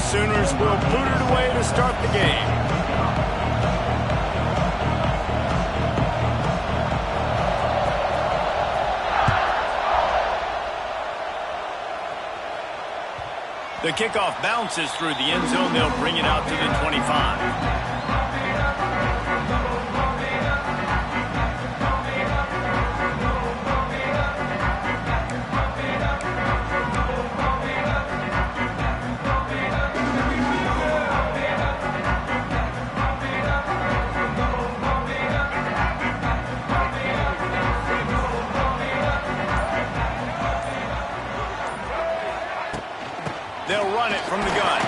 Sooners will boot it away to start the game. The kickoff bounces through the end zone. They'll bring it out to the 25. They'll run it from the gun.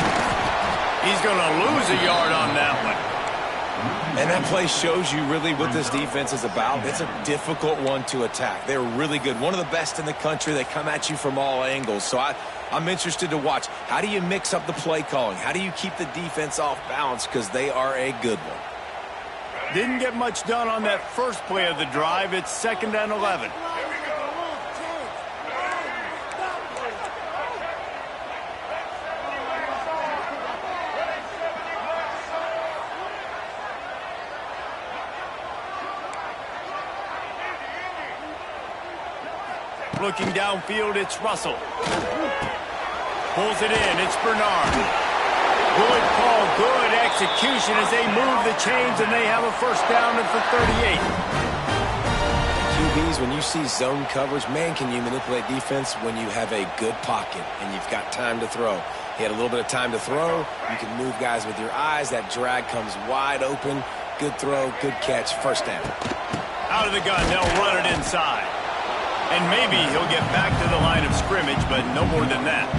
He's going to lose a yard on that one. And that play shows you really what this defense is about. It's a difficult one to attack. They're really good. One of the best in the country. They come at you from all angles. So I'm interested to watch. How do you mix up the play calling? How do you keep the defense off balance? Because they are a good one. Didn't get much done on that first play of the drive. It's 2nd and 11. Looking downfield, it's Russell. Pulls it in, it's Bernard. Good call, good execution as they move the chains, and they have a first down at the 38. QBs, when you see zone coverage, man, can you manipulate defense when you have a good pocket and you've got time to throw. He had a little bit of time to throw. You can move guys with your eyes. That drag comes wide open. Good throw, good catch, first down. Out of the gun, they'll run it inside. And maybe he'll get back to the line of scrimmage, but no more than that.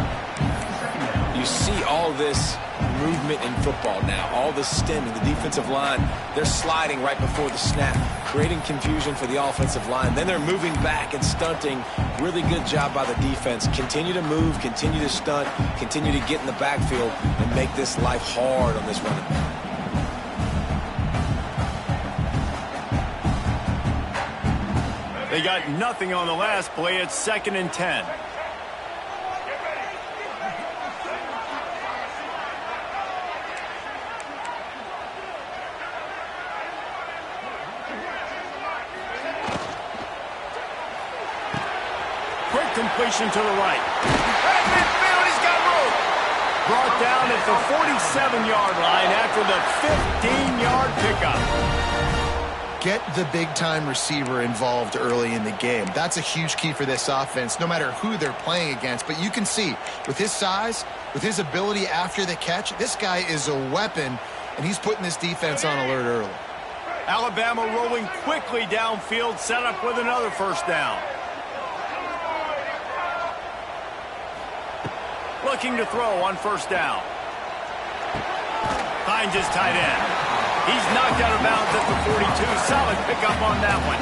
You see all this movement in football now, all the stemming, the defensive line, they're sliding right before the snap, creating confusion for the offensive line. Then they're moving back and stunting. Really good job by the defense. Continue to move, continue to stunt, continue to get in the backfield and make this life hard on this running back. They got nothing on the last play. It's 2nd and 10. Quick completion to the right. At midfield, he's got room. Brought down at the 47-yard line after the 15-yard pickup. Get the big-time receiver involved early in the game. That's a huge key for this offense, no matter who they're playing against. But you can see, with his size, with his ability after the catch, this guy is a weapon, and he's putting this defense on alert early. Alabama rolling quickly downfield, set up with another first down. Looking to throw on first down. Finds his tight end. He's knocked out of bounds at the 42. Solid pickup on that one.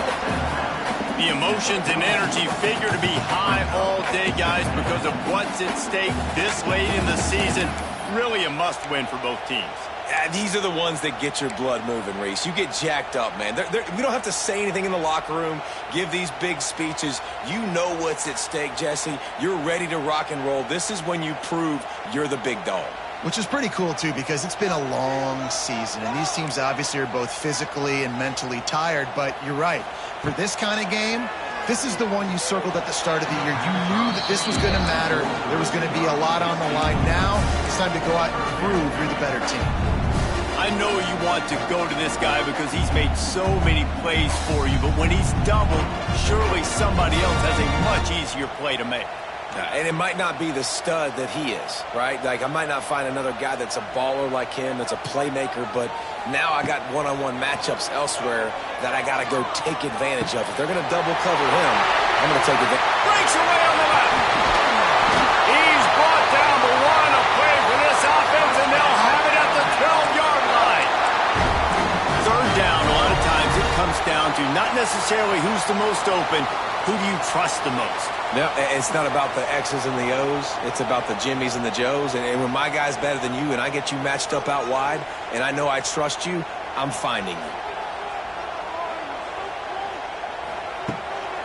The emotions and energy figure to be high all day, guys, because of what's at stake this late in the season. Really a must-win for both teams. Yeah, these are the ones that get your blood moving, Reese. You get jacked up, man. We don't have to say anything in the locker room, give these big speeches. You know what's at stake, Jesse. You're ready to rock and roll. This is when you prove you're the big dog. Which is pretty cool, too, because it's been a long season, and these teams obviously are both physically and mentally tired, but you're right. For this kind of game, this is the one you circled at the start of the year. You knew that this was going to matter. There was going to be a lot on the line. Now it's time to go out and prove you're the better team. I know you want to go to this guy because he's made so many plays for you, but when he's doubled, surely somebody else has a much easier play to make. And it might not be the stud that he is, right? Like, I might not find another guy that's a baller like him, that's a playmaker, but now I got one-on-one matchups elsewhere that I got to go take advantage of. If they're going to double cover him, I'm going to take advantage. Breaks away on the left. He's brought down the one, a play for this offense, and they'll have it at the 12-yard line. Third down, a lot of times it comes down to not necessarily who's the most open, who do you trust the most? No, it's not about the X's and the O's. It's about the Jimmies and the Joes. And when my guy's better than you and I get you matched up out wide and I know I trust you, I'm finding you.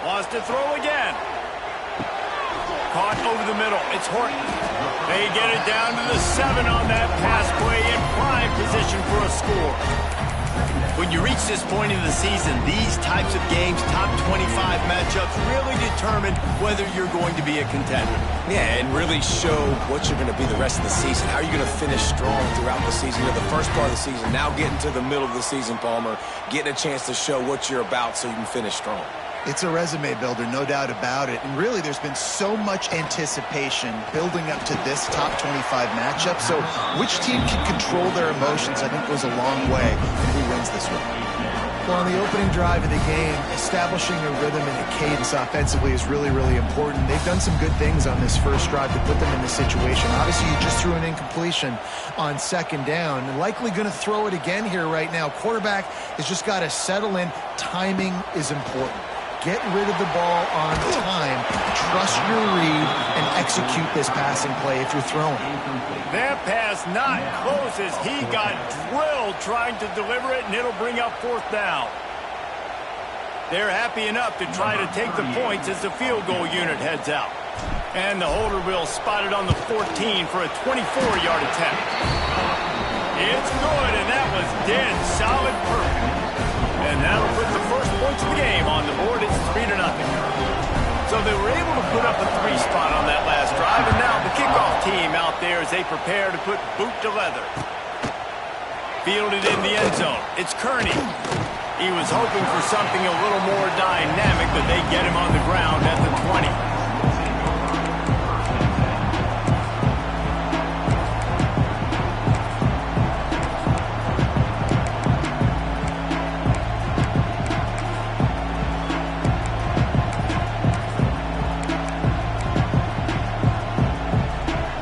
Wants to throw again. Caught over the middle. It's Horton. They get it down to the 7 on that pass play in prime position for a score. When you reach this point in the season, these types of games, top 25 matchups, really determine whether you're going to be a contender. Yeah, and really show what you're going to be the rest of the season. How are you going to finish strong throughout the season? You know, the first part of the season, now getting to the middle of the season, Palmer, getting a chance to show what you're about so you can finish strong. It's a resume builder, no doubt about it. And really, there's been so much anticipation building up to this top 25 matchup. So which team can control their emotions, I think, goes a long way in who wins this one. Well, on the opening drive of the game, establishing a rhythm and a cadence offensively is really, really important. They've done some good things on this first drive to put them in this situation. Obviously, you just threw an incompletion on second down. And likely going to throw it again here right now. Quarterback has just got to settle in. Timing is important. Get rid of the ball on time, trust your read, and execute this passing play if you're throwing. That pass not close as he got drilled trying to deliver it, and it'll bring up fourth down. They're happy enough to try to take the points as the field goal unit heads out. And the holder will spot it on the 14 for a 24-yard attempt. It's good, and that was dead solid perfect. And that'll put the first points of the game on the board. It's 3-0. So they were able to put up a 3 spot on that last drive, and now the kickoff team out there as they prepare to put boot to leather. Fielded in the end zone. It's Kearney. He was hoping for something a little more dynamic, but they get him on the ground at the 20.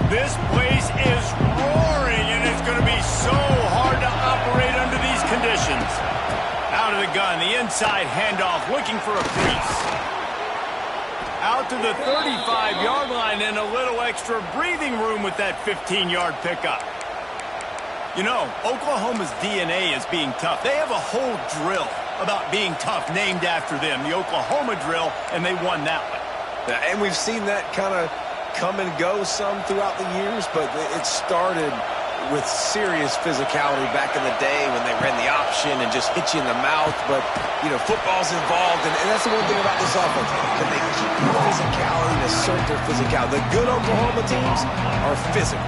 This place is roaring, and it's going to be so hard to operate under these conditions. Out of the gun, the inside handoff, looking for a crease. Out to the 35-yard line, and a little extra breathing room with that 15-yard pickup. You know, Oklahoma's DNA is being tough. They have a whole drill about being tough named after them, the Oklahoma drill, and they won that one. Yeah, and we've seen that kind of come and go some throughout the years, but it started with serious physicality back in the day when they ran the option and just hit you in the mouth. But, you know, football's involved, and that's the one thing about this offense. Can they keep the physicality and assert their physicality? The good Oklahoma teams are physical.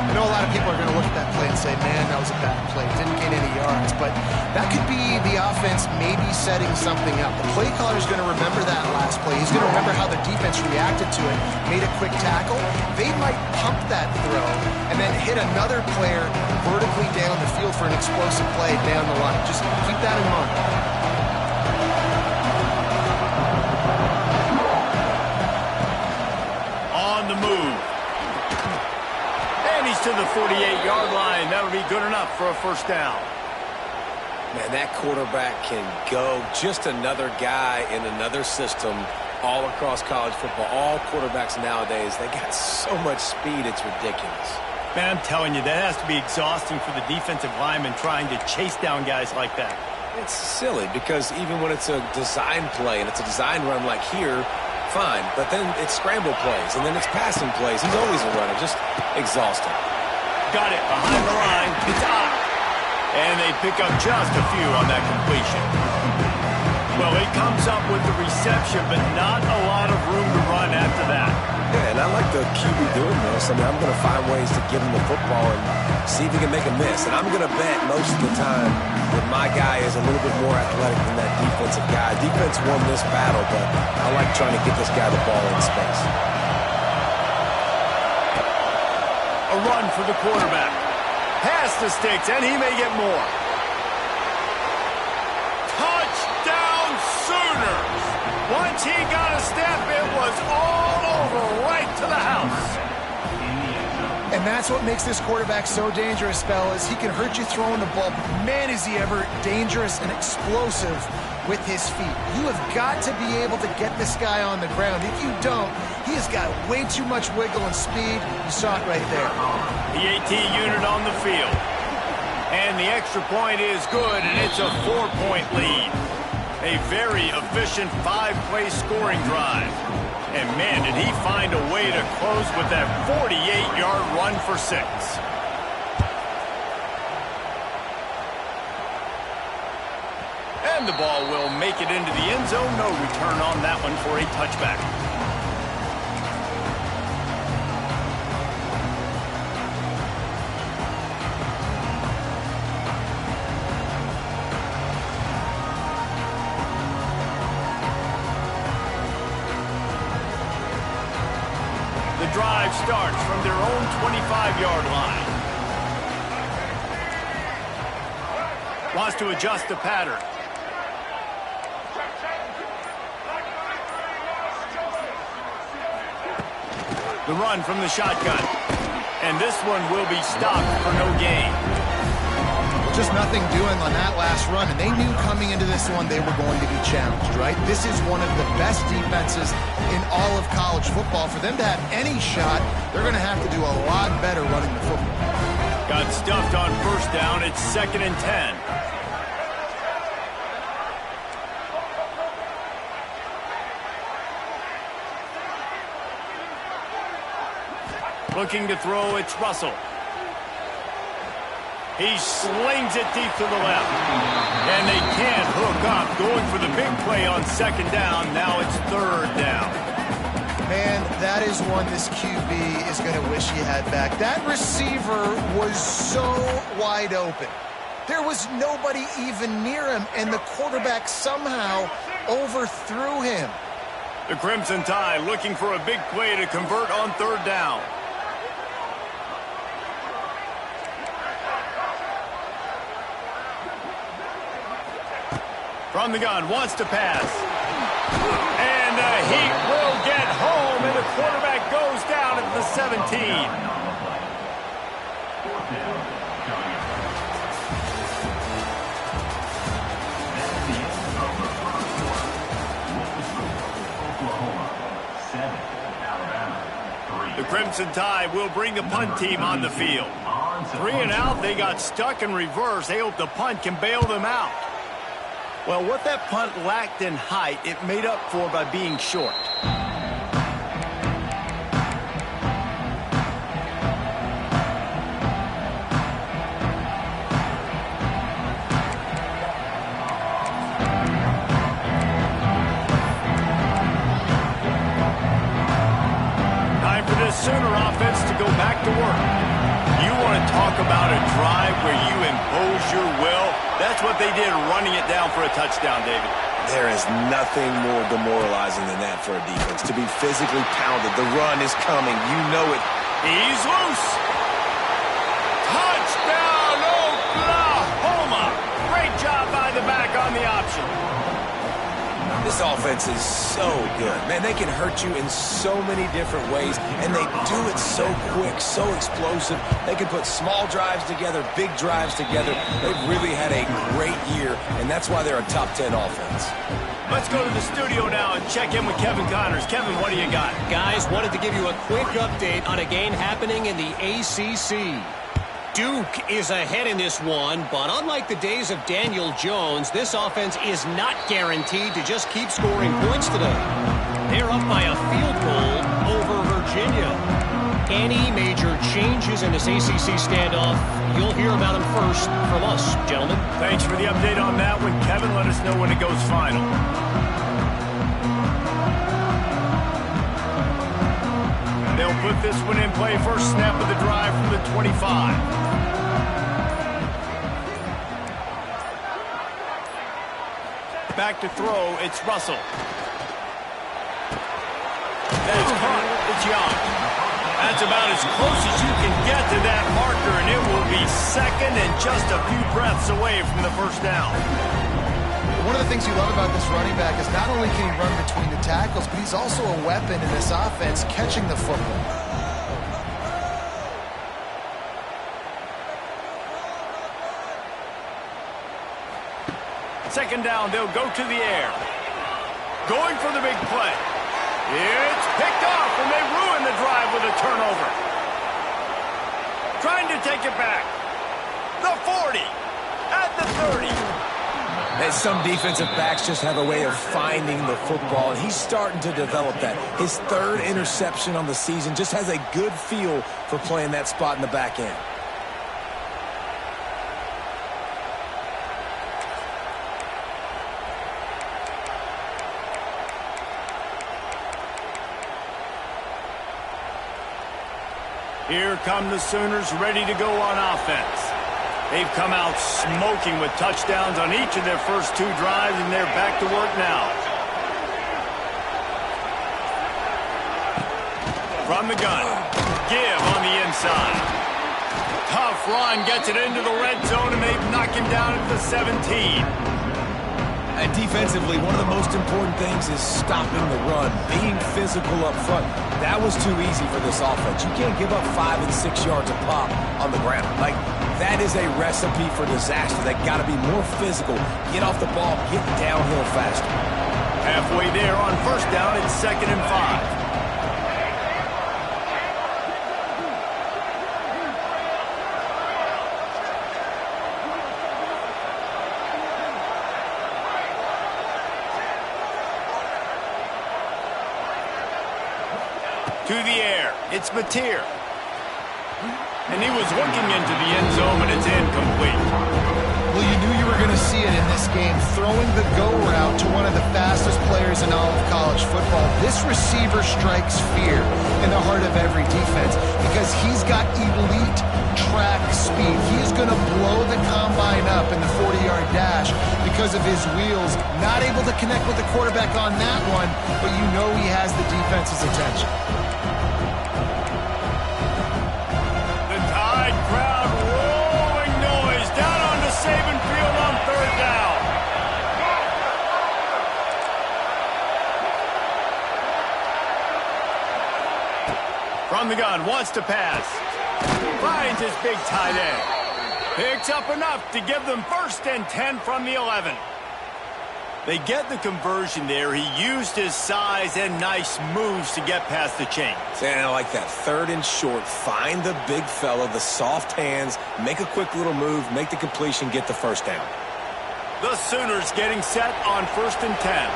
I know a lot of people are going to look at that play and say, man, that was a bad play. Didn't gain any yards. But that could be the offense maybe setting something up. The play caller is going to remember that last play. He's going to remember how the defense reacted to it, made a quick tackle. They might pump that throw and then hit another player vertically down the field for an explosive play down the line. Just keep that in mind. On the move. And he's to the 48-yard line. That'll be good enough for a first down. Man, that quarterback can go. Just another guy in another system all across college football. All quarterbacks nowadays, they got so much speed, it's ridiculous. Man, I'm telling you, that has to be exhausting for the defensive lineman trying to chase down guys like that. It's silly because even when it's a design play and it's a design run like here, fine. But then it's scramble plays and then it's passing plays. He's always a runner, just exhausting. Got it behind the line. It's up. And they pick up just a few on that completion. Well, he comes up with the reception, but not a lot of room to run after that. Yeah, and I like the QB doing this. I mean, I'm going to find ways to give him the football and see if he can make a miss. And I'm going to bet most of the time that my guy is a little bit more athletic than that defensive guy. Defense won this battle, but I like trying to get this guy the ball in space. A run for the quarterback. Past the sticks, and he may get more. Touchdown Sooners! Once he got a step, it was all over right to the house. And that's what makes this quarterback so dangerous, fellas. He can hurt you throwing the ball, but man, is he ever dangerous and explosive with his feet. You have got to be able to get this guy on the ground. If you don't, he has got way too much wiggle and speed. You saw it right there. The AT unit on the field. And the extra point is good, and it's a 4-point lead. A very efficient 5-play scoring drive. And, man, did he find a way to close with that 48-yard run for 6. And the ball will make it into the end zone. No return on that one for a touchback. The drive starts from their own 25-yard line. Wants to adjust the pattern. The run from the shotgun. And this one will be stopped for no gain. Just nothing doing on that last run, and they knew coming into this one they were going to be challenged, right? This is one of the best defenses in all of college football. For them to have any shot, they're going to have to do a lot better running the football. Got stuffed on first down. It's 2nd and 10. Looking to throw, it's Russell. He slings it deep to the left. And they can't hook up. Going for the big play on 2nd down. Now it's 3rd down. Man, that is one this QB is going to wish he had back. That receiver was so wide open. There was nobody even near him, and the quarterback somehow overthrew him. The Crimson Tide looking for a big play to convert on 3rd down. From the gun, wants to pass. And the Heat will get home, and the quarterback goes down at the 17. The Crimson Tide will bring the punt team on the field. 3 and out, they got stuck in reverse. They hope the punt can bail them out. Well, what that punt lacked in height, it made up for by being short. Time for this Sooner offense to go back to work. You want to talk about a drive where you impose your will? That's what they did, running it down for a touchdown, David. There is nothing more demoralizing than that for a defense. To be physically pounded. The run is coming. You know it. He's loose. Touchdown, Oklahoma. Great job by the back on the option. This offense is so good. Man, they can hurt you in so many different ways, and they do it so quick, so explosive. They can put small drives together, big drives together. They've really had a great year, and that's why they're a top 10 offense. Let's go to the studio now and check in with Kevin Connors. Kevin, what do you got? Guys, wanted to give you a quick update on a game happening in the ACC. Duke is ahead in this one, but unlike the days of Daniel Jones, this offense is not guaranteed to just keep scoring points today. They're up by a field goal over Virginia. Any major changes in this ACC standoff, you'll hear about them first from us, gentlemen. Thanks for the update on that one, Kevin. Let us know when it goes final. They'll put this one in play. First snap of the drive from the 25. Back to throw, it's Russell. That's caught. It's Young. That's about as close as you can get to that marker, and it will be 2nd and just a few breaths away from the first down. One of the things you love about this running back is not only can he run between the tackles, but he's also a weapon in this offense catching the football. Second down, they'll go to the air. Going for the big play. It's picked off, and they ruin the drive with a turnover. Trying to take it back. The 40, at the 30. And some defensive backs just have a way of finding the football, and he's starting to develop that. His third interception on the season, just has a good feel for playing that spot in the back end. Here come the Sooners ready to go on offense. They've come out smoking with touchdowns on each of their first 2 drives, and they're back to work now. From the gun, give on the inside. Tough run, gets it into the red zone, and they've knocked him down at the 17. And defensively, one of the most important things is stopping the run, being physical up front. That was too easy for this offense. You can't give up 5 and 6 yards a pop on the ground. Like, that is a recipe for disaster. They got to be more physical, get off the ball, get downhill faster. Halfway there on first down, it's 2nd and 5. To the air, it's Mateer. And he was looking into the end zone, but it's incomplete. Well, you knew you were going to see it in this game, throwing the go route to one of the fastest players in all of college football. This receiver strikes fear in the heart of every defense because he's got elite track speed. He is going to blow the combine up in the 40-yard dash because of his wheels. Not able to connect with the quarterback on that one, but you know he has the defense's attention. Crowd rolling noise down onto Saban Field on 3rd down. From the gun, wants to pass. Finds his big tight end. Picks up enough to give them 1st and 10 from the 11. They get the conversion there. He used his size and nice moves to get past the chain. And I like that 3rd and short. Find the big fella, the soft hands, make a quick little move, make the completion, get the 1st down. The Sooners getting set on 1st and 10.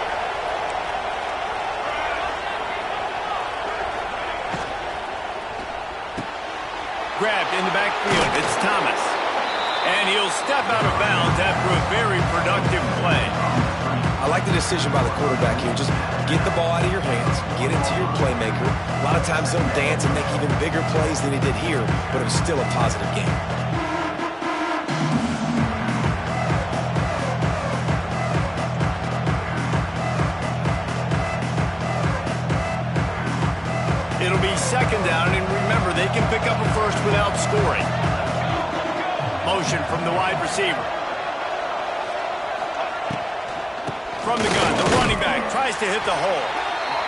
Grabbed in the backfield. It's Thomas. And he'll step out of bounds after a very productive play. I like the decision by the quarterback here. Just get the ball out of your hands, get it to your playmaker. A lot of times he'll dance and make even bigger plays than he did here, but it was still a positive game. It'll be 2nd down, and remember, they can pick up a 1st without scoring. Motion from the wide receiver. From the gun, the running back tries to hit the hole.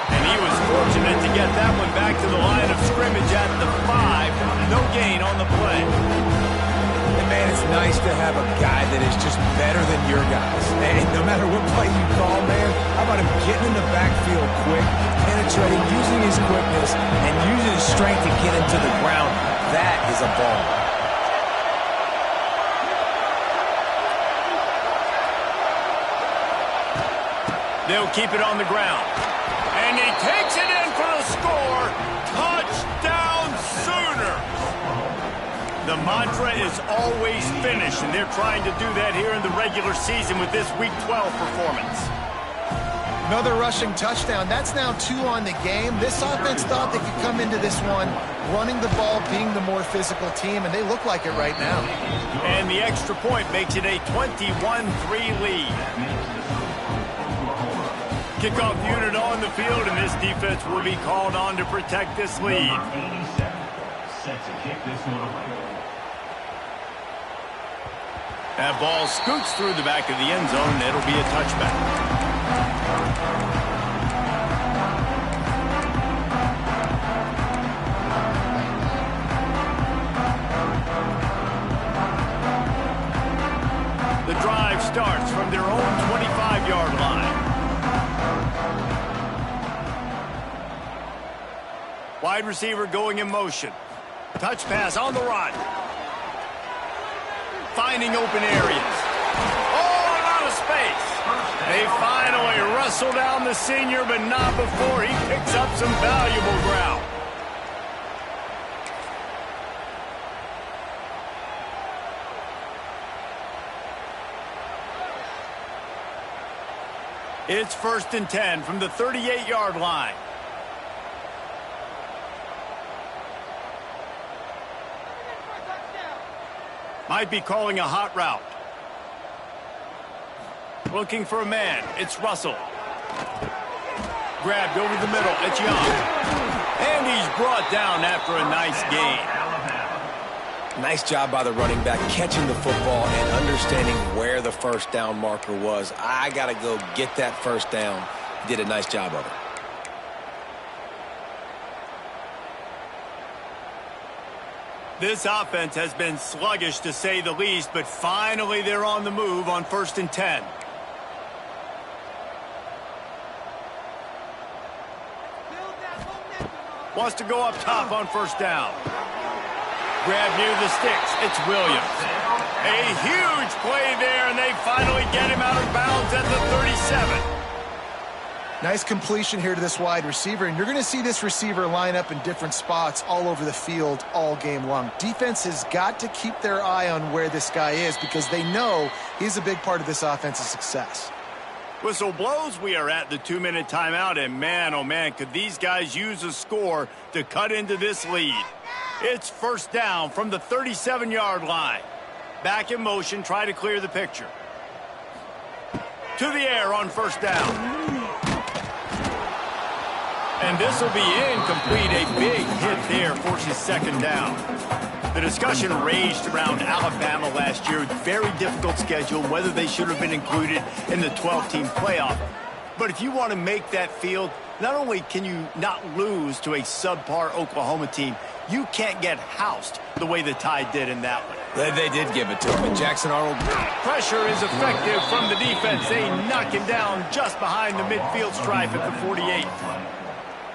And he was fortunate to get that one back to the line of scrimmage at the 5. No gain on the play. And man, it's nice to have a guy that is just better than your guys. And no matter what play you call, man, how about him getting in the backfield quick, penetrating, using his quickness, and using his strength to get him to the ground. That is a ball. They'll keep it on the ground. And he takes it in for the score. Touchdown, Sooners! The mantra is always finish, and they're trying to do that here in the regular season with this Week 12 performance. Another rushing touchdown. That's now 2 on the game. This offense thought they could come into this one running the ball, being the more physical team, and they look like it right now. And the extra point makes it a 21-3 lead. Kickoff unit on the field, and this defense will be called on to protect this lead. That ball scoots through the back of the end zone. It'll be a touchback. The drive starts from their own 25-yard line. Wide receiver going in motion. Touch pass on the run. Finding open areas. Oh, a lot of space. space. They finally wrestle down the senior, but not before he picks up some valuable ground. It's 1st and 10 from the 38-yard line. Might be calling a hot route. Looking for a man. It's Russell. Grabbed over the middle. It's Young. And he's brought down after a nice gain. Nice job by the running back catching the football and understanding where the first down marker was. I got to go get that first down. He did a nice job of it. This offense has been sluggish to say the least, but finally they're on the move on 1st and 10. Wants to go up top on 1st down. Grab near the sticks. It's Williams. A huge play there, and they finally get him out of bounds at the 37. Nice completion here to this wide receiver, and you're going to see this receiver line up in different spots all over the field all game long. Defense has got to keep their eye on where this guy is because they know he's a big part of this offense's success. Whistle blows. We are at the 2-minute timeout, and man, oh man, could these guys use a score to cut into this lead. It's 1st down from the 37-yard line. Back in motion, try to clear the picture. To the air on 1st down. And this will be incomplete. A big hit there forces 2nd down. The discussion raged around Alabama last year. Very difficult schedule, whether they should have been included in the 12-team playoff. But if you want to make that field, not only can you not lose to a subpar Oklahoma team, you can't get housed the way the Tide did in that one. They did give it to him. And Jackson Arnold. Pressure is effective from the defense. They knock him down just behind the midfield stripe at the 48.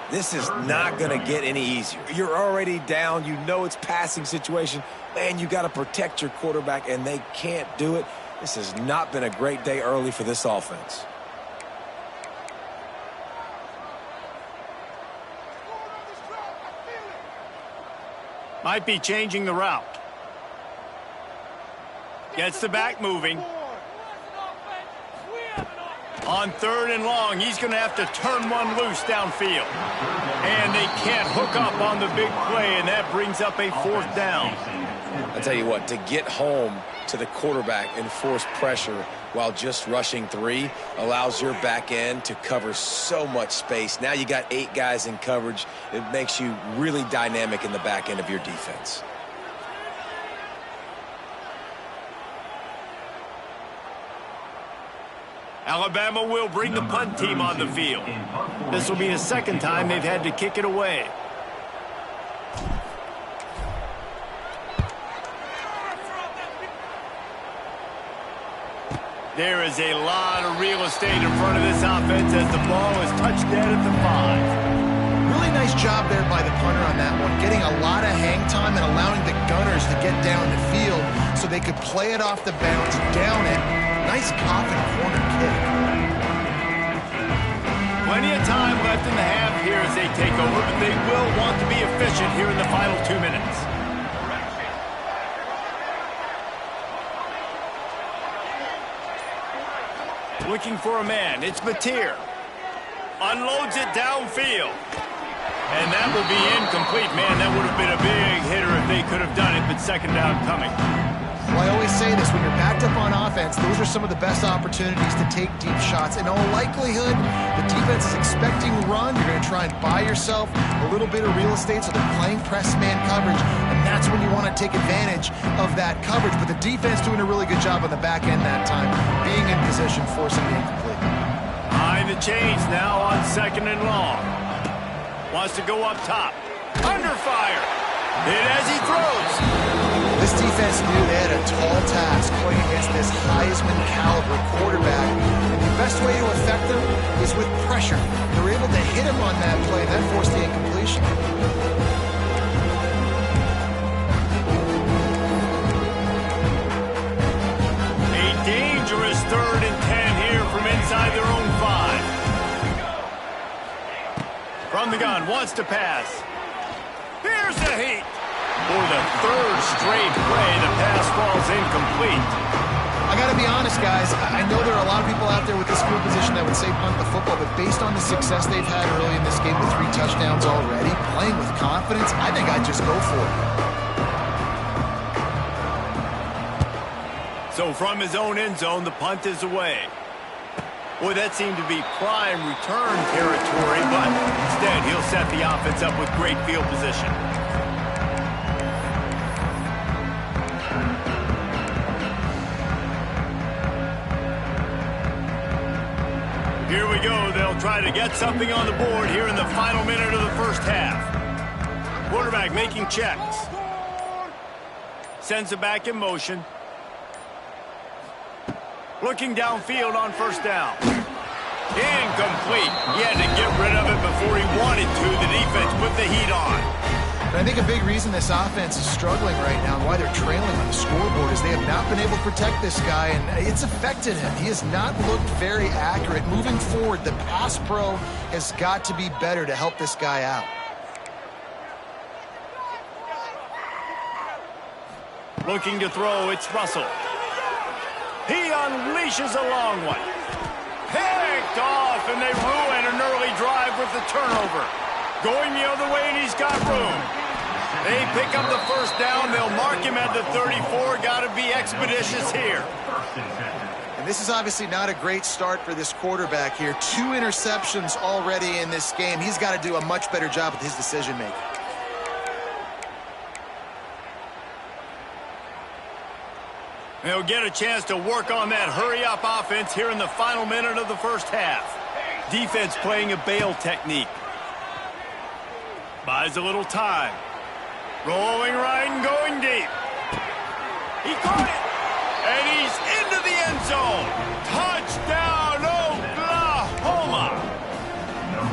This is not going to get any easier. You're already down. You know it's passing situation. Man, you got to protect your quarterback, and they can't do it. This has not been a great day early for this offense. Might be changing the route. Gets the back moving. On 3rd and long, he's going to have to turn one loose downfield. And they can't hook up on the big play, and that brings up a 4th down. I tell you what, to get home to the quarterback and force pressure while just rushing 3 allows your back end to cover so much space. Now you got 8 guys in coverage. It makes you really dynamic in the back end of your defense. Alabama will bring the punt team on the field. This will be the 2nd time they've had to kick it away. There is a lot of real estate in front of this offense as the ball is touched dead at the 5. Really nice job there by the punter on that one, getting a lot of hang time and allowing the gunners to get down the field so they could play it off the bounce, down it. Nice coffin corner kick. Plenty of time left in the half here as they take over, but they will want to be efficient here in the final 2 minutes. Looking for a man. It's Mateer. Unloads it downfield. And that will be incomplete. Man, that would have been a big hitter if they could have done it, but 2nd down coming. Well, I always say this, when you're backed up on offense, those are some of the best opportunities to take deep shots. In all likelihood, the defense is expecting run. You're going to try and buy yourself a little bit of real estate, so they're playing press man coverage, and that's when you want to take advantage of that coverage. But the defense doing a really good job on the back end that time, being in position, forcing the incomplete. Behind the chains now on 2nd and long. Wants to go up top. Under fire. Hit as he throws. This defense knew they had a tall task playing against this Heisman caliber quarterback, and the best way to affect them is with pressure. They're able to hit him on that play and then force the incompletion. A dangerous 3rd and 10 here. inside their own 5. From the gun, wants to pass. Here's the heat. For the 3rd straight play, the pass falls incomplete. I got to be honest, guys. I know there are a lot of people out there with this field position that would say punt the football, but based on the success they've had early in this game with 3 touchdowns already, playing with confidence, I think I'd just go for it. So from his own end zone, the punt is away. Boy, that seemed to be prime return territory, but instead he'll set the offense up with great field position. Here we go. They'll try to get something on the board here in the final minute of the first half. Quarterback making checks. Sends it back in motion. Looking downfield on first down. Incomplete. He had to get rid of it before he wanted to. The defense put the heat on. But I think a big reason this offense is struggling right now and why they're trailing on the scoreboard is they have not been able to protect this guy, and it's affected him. He has not looked very accurate. Moving forward, the pass pro has got to be better to help this guy out. Looking to throw, it's Russell. He unleashes a long one. Picked off, and they ruin an early drive with the turnover. Going the other way, and he's got room. They pick up the first down. They'll mark him at the 34. Got to be expeditious here. And this is obviously not a great start for this quarterback here. 2 interceptions already in this game. He's got to do a much better job with his decision-making. They'll get a chance to work on that hurry-up offense here in the final minute of the first half. Defense playing a bail technique. Buys a little time. Rolling right and going deep. He caught it. And he's into the end zone. Touchdown, Oklahoma.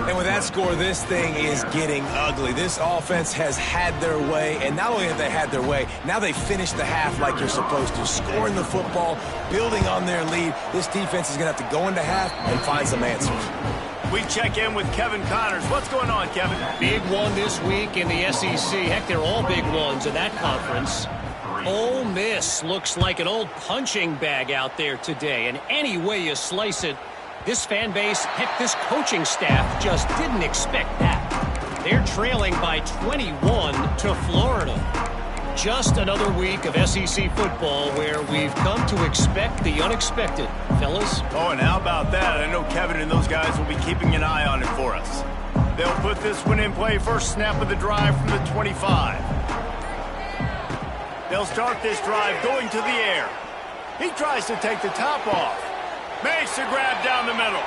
And with that score, this thing is getting ugly. This offense has had their way, and not only have they had their way, now they finished the half like you're supposed to, scoring the football, building on their lead. This defense is going to have to go into half and find some answers. We check in with Kevin Connors. What's going on, Kevin? Big one this week in the SEC. Heck, they're all big ones in that conference. Ole Miss looks like an old punching bag out there today, and any way you slice it, this fan base, heck, this coaching staff just didn't expect that. They're trailing by 21 to Florida. Just another week of SEC football where we've come to expect the unexpected, fellas. Oh, and how about that? I know Kevin and those guys will be keeping an eye on it for us. They'll put this one in play. First snap of the drive from the 25. They'll start this drive going to the air. He tries to take the top off. Makes the grab down the middle.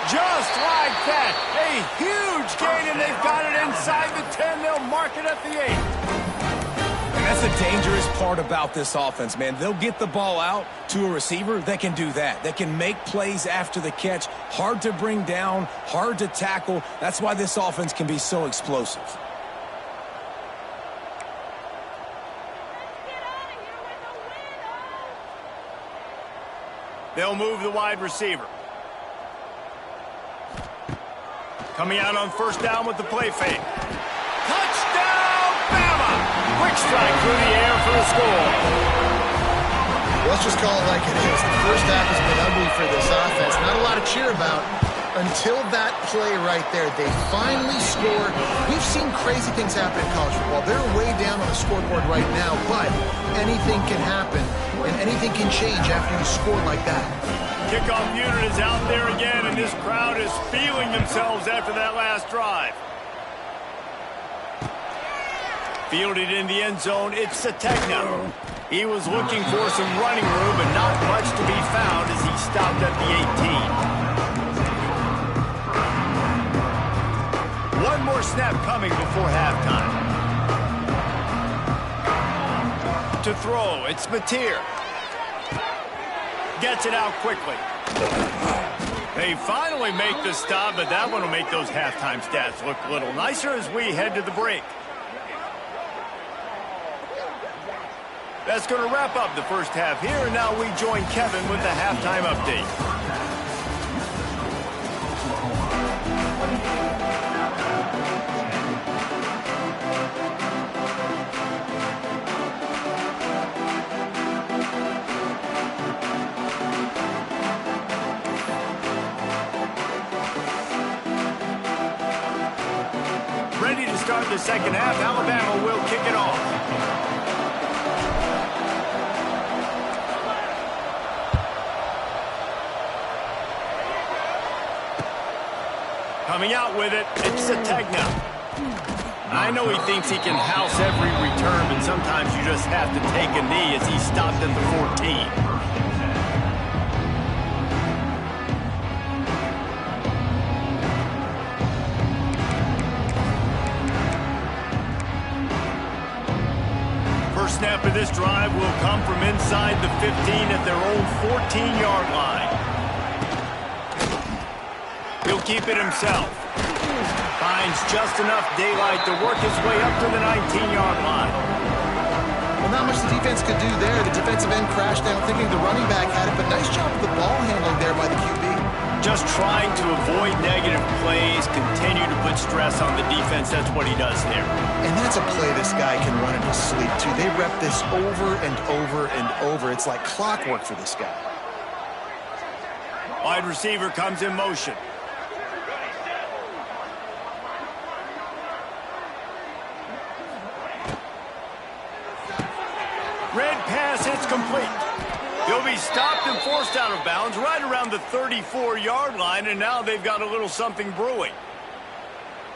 Just like that. A huge gain, and they've got it inside the 10. They'll mark it at the 8. And that's the dangerous part about this offense, man. They'll get the ball out to a receiver that can do that. That can make plays after the catch. Hard to bring down, hard to tackle. That's why this offense can be so explosive. They'll move the wide receiver. Coming out on first down with the play fake. Touchdown, Bama! Quick strike through the air for the score. Let's just call it like it is. The first half has been ugly for this offense. Not a lot to cheer about until that play right there. They finally score. We've seen crazy things happen in college football. They're way down on the scoreboard right now, but anything can happen, and anything can change after you score like that. Kickoff unit is out there again, and this crowd is feeling themselves after that last drive. Fielded in the end zone, it's Sategna. He was looking for some running room, but not much to be found as he stopped at the 18. One more snap coming before halftime. To throw, it's Mateer. Gets it out quickly. They finally make the stop, but that one will make those halftime stats look a little nicer as we head to the break. That's going to wrap up the first half here, and now we join Kevin with the halftime update. Ready to start the second half. Alabama will kick it off. Coming out with it, it's Sategna. I know he thinks he can house every return, but sometimes you just have to take a knee as he stopped at the 14. First snap of this drive will come from inside the 15 at their own 14-yard line. He'll keep it himself. Finds just enough daylight to work his way up to the 19-yard line. Well, not much the defense could do there. The defensive end crashed down thinking the running back had it, but nice job with the ball handling there by the QB. Just trying to avoid negative plays, continue to put stress on the defense. That's what he does there. And that's a play this guy can run in his sleep, too. They rep this over and over and over. It's like clockwork for this guy. Wide receiver comes in motion. Red pass hits complete. He'll be stopped and forced out of bounds right around the 34-yard line, and now they've got a little something brewing.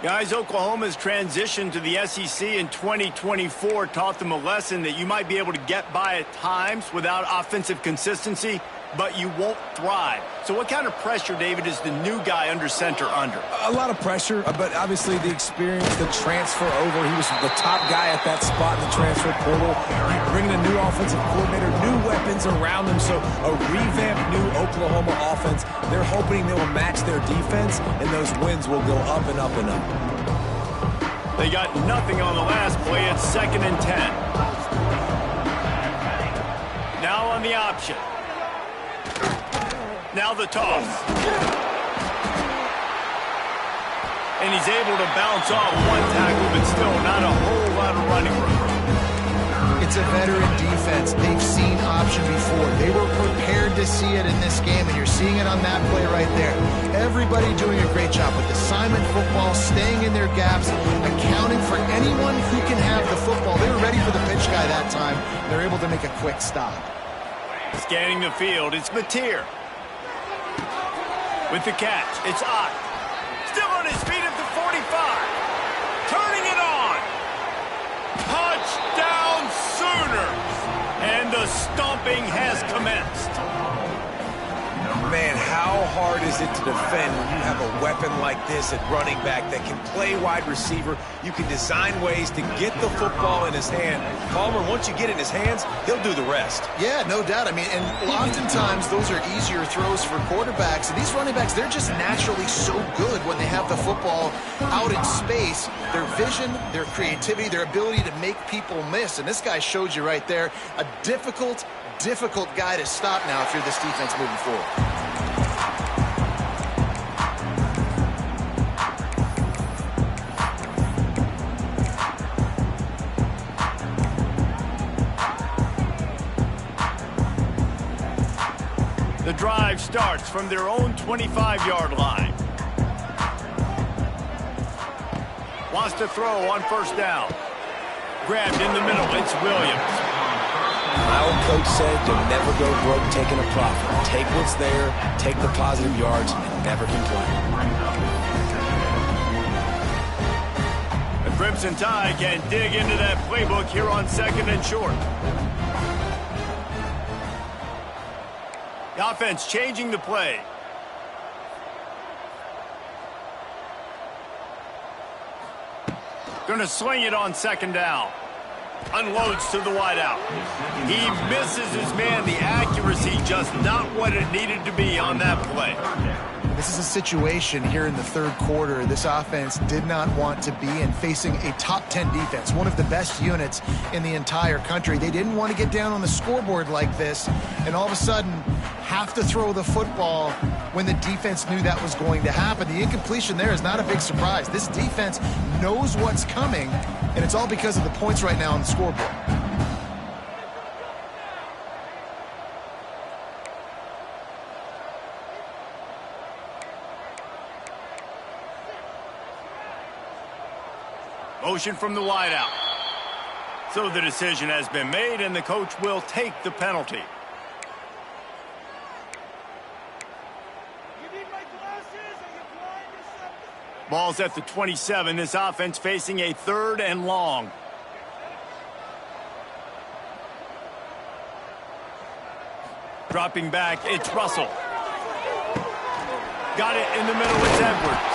Guys, Oklahoma's transition to the SEC in 2024 taught them a lesson that you might be able to get by at times without offensive consistency, but you won't thrive. So what kind of pressure, David, is the new guy under center under? A lot of pressure, but obviously the experience, the transfer over. He was the top guy at that spot in the transfer portal. Bringing a new offensive coordinator, new weapons around them. So a revamped new Oklahoma offense. They're hoping they will match their defense, and those wins will go up and up and up. They got nothing on the last play. It's 2nd and 10. Now on the option. Now the toss. And he's able to bounce off one tackle, but still not a whole lot of running room. It's a veteran defense. They've seen option before. They were prepared to see it in this game, and you're seeing it on that play right there. Everybody doing a great job with assignment football, staying in their gaps, accounting for anyone who can have the football. They were ready for the pitch guy that time. They're able to make a quick stop. Scanning the field, it's Mateer. With the catch, it's Ott. Still on his feet at the 45. Turning it on. Touchdown Sooners. And the stomping has commenced. Man, how hard is it to defend when you have a weapon like this at running back that can play wide receiver? You can design ways to get the football in his hand. Palmer, once you get it in his hands, he'll do the rest. Yeah, no doubt. I mean, and oftentimes those are easier throws for quarterbacks. And these running backs, they're just naturally so good when they have the football out in space. Their vision, their creativity, their ability to make people miss. And this guy showed you right there, a difficult guy to stop now if you're this defense moving forward. The drive starts from their own 25-yard line. Wants to throw on first down. Grabbed in the middle, it's Williams. My old coach said you'll never go broke taking a profit. Take what's there, take the positive yards, and never complain. The Crimson Tide can dig into that playbook here on 2nd and short. The offense changing the play. Going to sling it on 2nd down. Unloads to the wideout. He misses his man. The accuracy just not what it needed to be on that play. This is a situation here in the third quarter this offense did not want to be in, facing a top 10 defense, one of the best units in the entire country. They didn't want to get down on the scoreboard like this and all of a sudden have to throw the football when the defense knew that was going to happen. The incompletion there is not a big surprise. This defense knows what's coming, and it's all because of the points right now on the scoreboard. Motion from the wideout. So the decision has been made, and the coach will take the penalty. Ball's at the 27. This offense facing a 3rd and long. Dropping back, it's Russell. Got it in the middle, it's Edwards.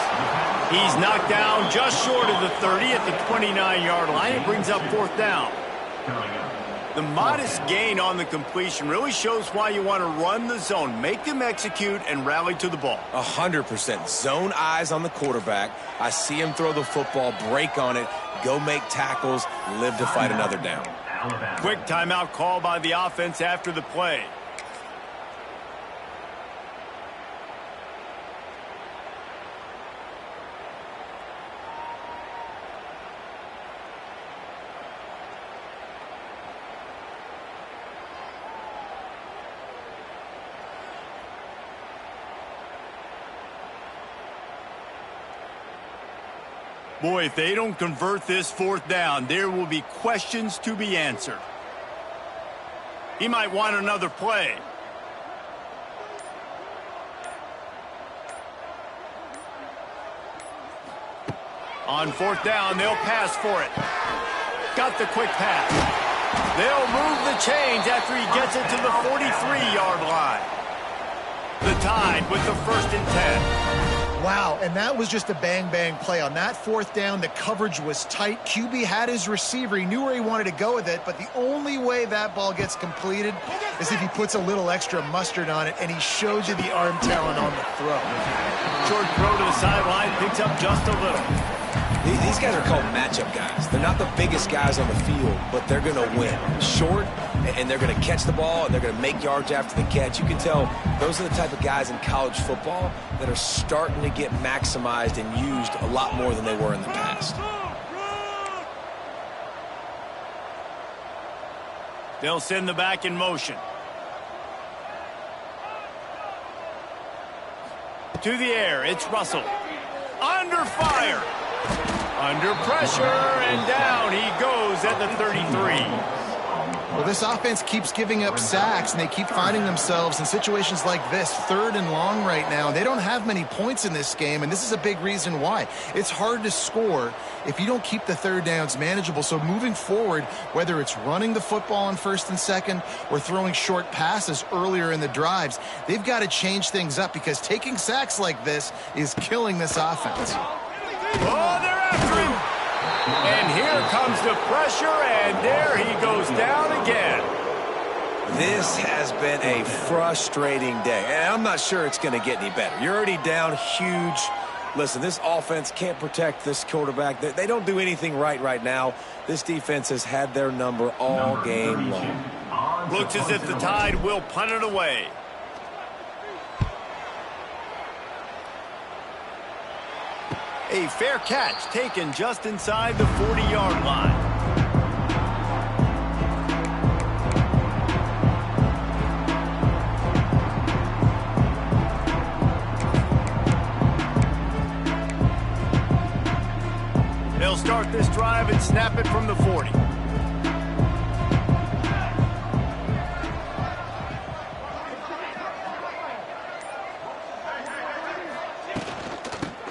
He's knocked down just short of the 30 at the 29-yard line. It brings up 4th down. The modest gain on the completion really shows why you want to run the zone, make them execute, and rally to the ball. 100%. Zone eyes on the quarterback. I see him throw the football, break on it, go make tackles, live to fight another down. Quick timeout call by the offense after the play. Boy, if they don't convert this 4th down, there will be questions to be answered. He might want another play. On 4th down, they'll pass for it. Got the quick pass. They'll move the chains after he gets it to the 43-yard line. The Tide with the 1st and 10. Wow, and that was just a bang-bang play. On that 4th down, the coverage was tight. QB had his receiver. He knew where he wanted to go with it, but the only way that ball gets completed is if he puts a little extra mustard on it, and he shows you the arm talent on the throw. Short throw to the sideline, picks up just a little. These guys are called matchup guys. They're not the biggest guys on the field, but they're going to win. Short, and they're going to catch the ball, and they're going to make yards after the catch. You can tell those are the type of guys in college football that are starting to get maximized and used a lot more than they were in the past. They'll send the back in motion. To the air, it's Russell. Under fire. Under pressure, and down he goes at the 33. Well, this offense keeps giving up sacks, and they keep finding themselves in situations like this, 3rd and long right now. They don't have many points in this game, and this is a big reason why. It's hard to score if you don't keep the 3rd downs manageable. So moving forward, whether it's running the football on 1st and 2nd or throwing short passes earlier in the drives, they've got to change things up because taking sacks like this is killing this offense. Oh, they're after him. And here comes the pressure, and there he goes down again. This has been a frustrating day, and I'm not sure it's going to get any better. You're already down huge. Listen, this offense can't protect this quarterback. They don't do anything right now. This defense has had their number all game long. Looks as if the Tide will punt it away. A fair catch taken just inside the 40-yard line. They'll start this drive and snap it from the 40.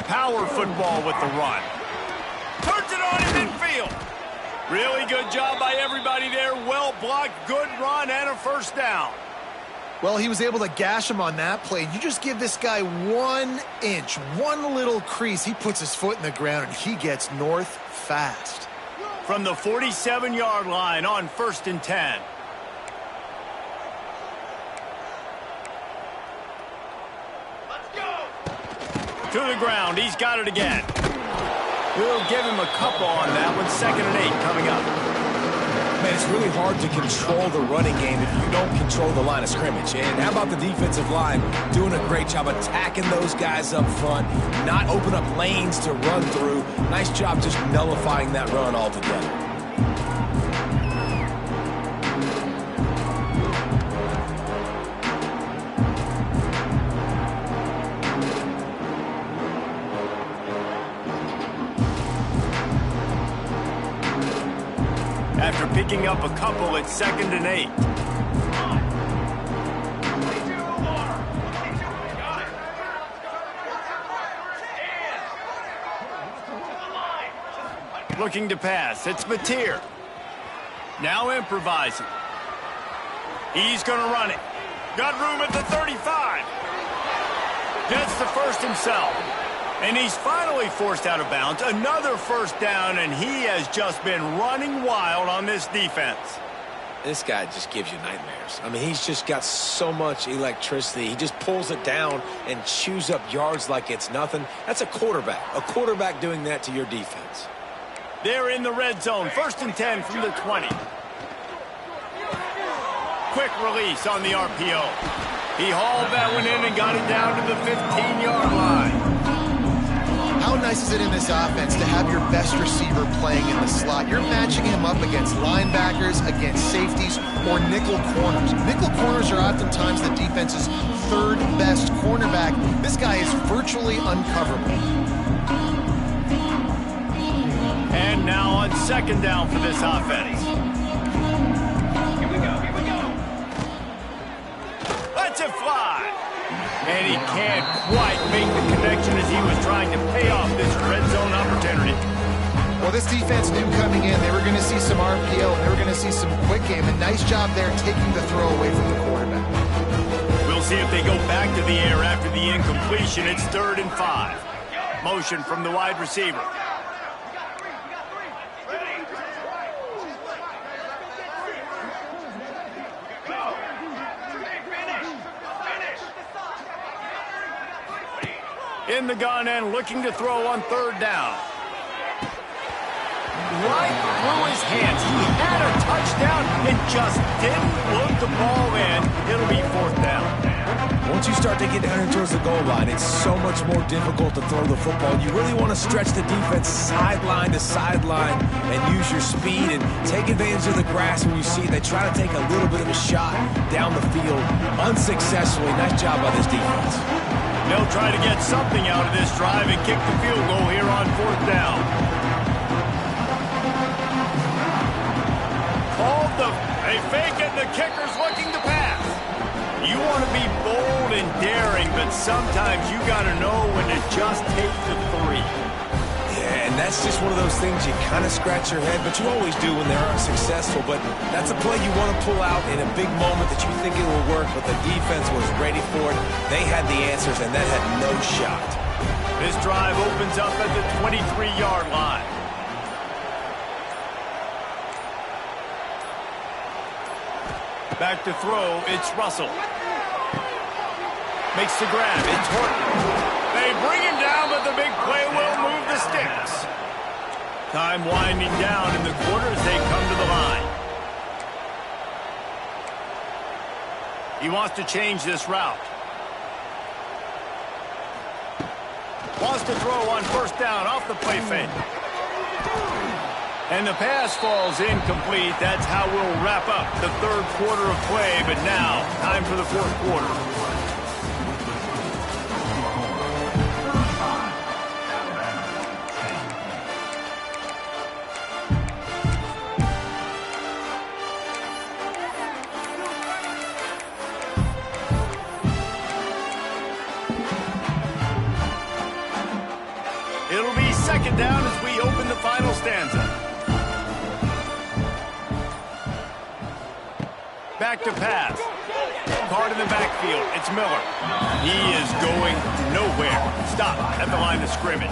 Power football with the run. Turns it on in midfield. Really good job by everybody there. Well blocked, good run, and a 1st down. Well, he was able to gash him on that play. You just give this guy 1 inch, one little crease. He puts his foot in the ground, and he gets north fast. From the 47-yard line on 1st and 10. Let's go. To the ground. He's got it again. We'll give him a couple on that one. 2nd and 8 coming up. Man, it's really hard to control the running game if you don't control the line of scrimmage. And how about the defensive line doing a great job attacking those guys up front, not open up lanes to run through. Nice job just nullifying that run altogether. After picking up a couple, it's 2nd and 8. Looking to pass. It's Mateer. Now improvising. He's going to run it. Got room at the 35. Gets the first himself. And he's finally forced out of bounds. Another 1st down, and he has just been running wild on this defense. This guy just gives you nightmares. I mean, he's just got so much electricity. He just pulls it down and chews up yards like it's nothing. That's a quarterback. A quarterback doing that to your defense. They're in the red zone. 1st and 10 from the 20. Quick release on the RPO. He hauled that one in and got it down to the 15-yard line. How nice is it in this offense to have your best receiver playing in the slot? You're matching him up against linebackers, against safeties, or nickel corners. Nickel corners are oftentimes the defense's 3rd best cornerback. This guy is virtually uncoverable. And now on 2nd down for this offense. Here we go, here we go. Let's it fly. And he can't quite make the connection as he was trying to pay off this red zone opportunity. Well, this defense knew coming in they were going to see some RPO, and they were going to see some quick game. A nice job there taking the throw away from the quarterback. We'll see if they go back to the air after the incompletion. It's 3rd and 5. Motion from the wide receiver. In the gun and looking to throw on 3rd down. Right through his hands. He had a touchdown and just didn't look the ball in. It'll be 4th down. Once you start to get down here towards the goal line, it's so much more difficult to throw the football. You really want to stretch the defense sideline to sideline and use your speed and take advantage of the grass when you see it. They try to take a little bit of a shot down the field unsuccessfully. Nice job by this defense. They'll try to get something out of this drive and kick the field goal here on 4th down. Called they fake it, the kicker's looking to pass. You want to be bold and daring, but sometimes you got to know when to just take the 3. Yeah, and that's just one of those things you kind of scratch your head, but you always do when they're unsuccessful. But that's a play you want to pull out in a big moment that you think it will work, but the defense was ready for it. They had the answers, and that had no shot. This drive opens up at the 23-yard line. Back to throw, it's Russell. Makes the grab, it's Horton. They bring him down, but the big play will move the sticks. Time winding down in the quarter as they come to the line. He wants to change this route. Wants to throw on 1st down off the play fake. And the pass falls incomplete. That's how we'll wrap up the 3rd quarter of play. But now, time for the 4th quarter. It'll be 2nd down as we open the final stanza. Back to pass. Caught in the backfield. It's Miller. He is going nowhere. Stop at the line of scrimmage.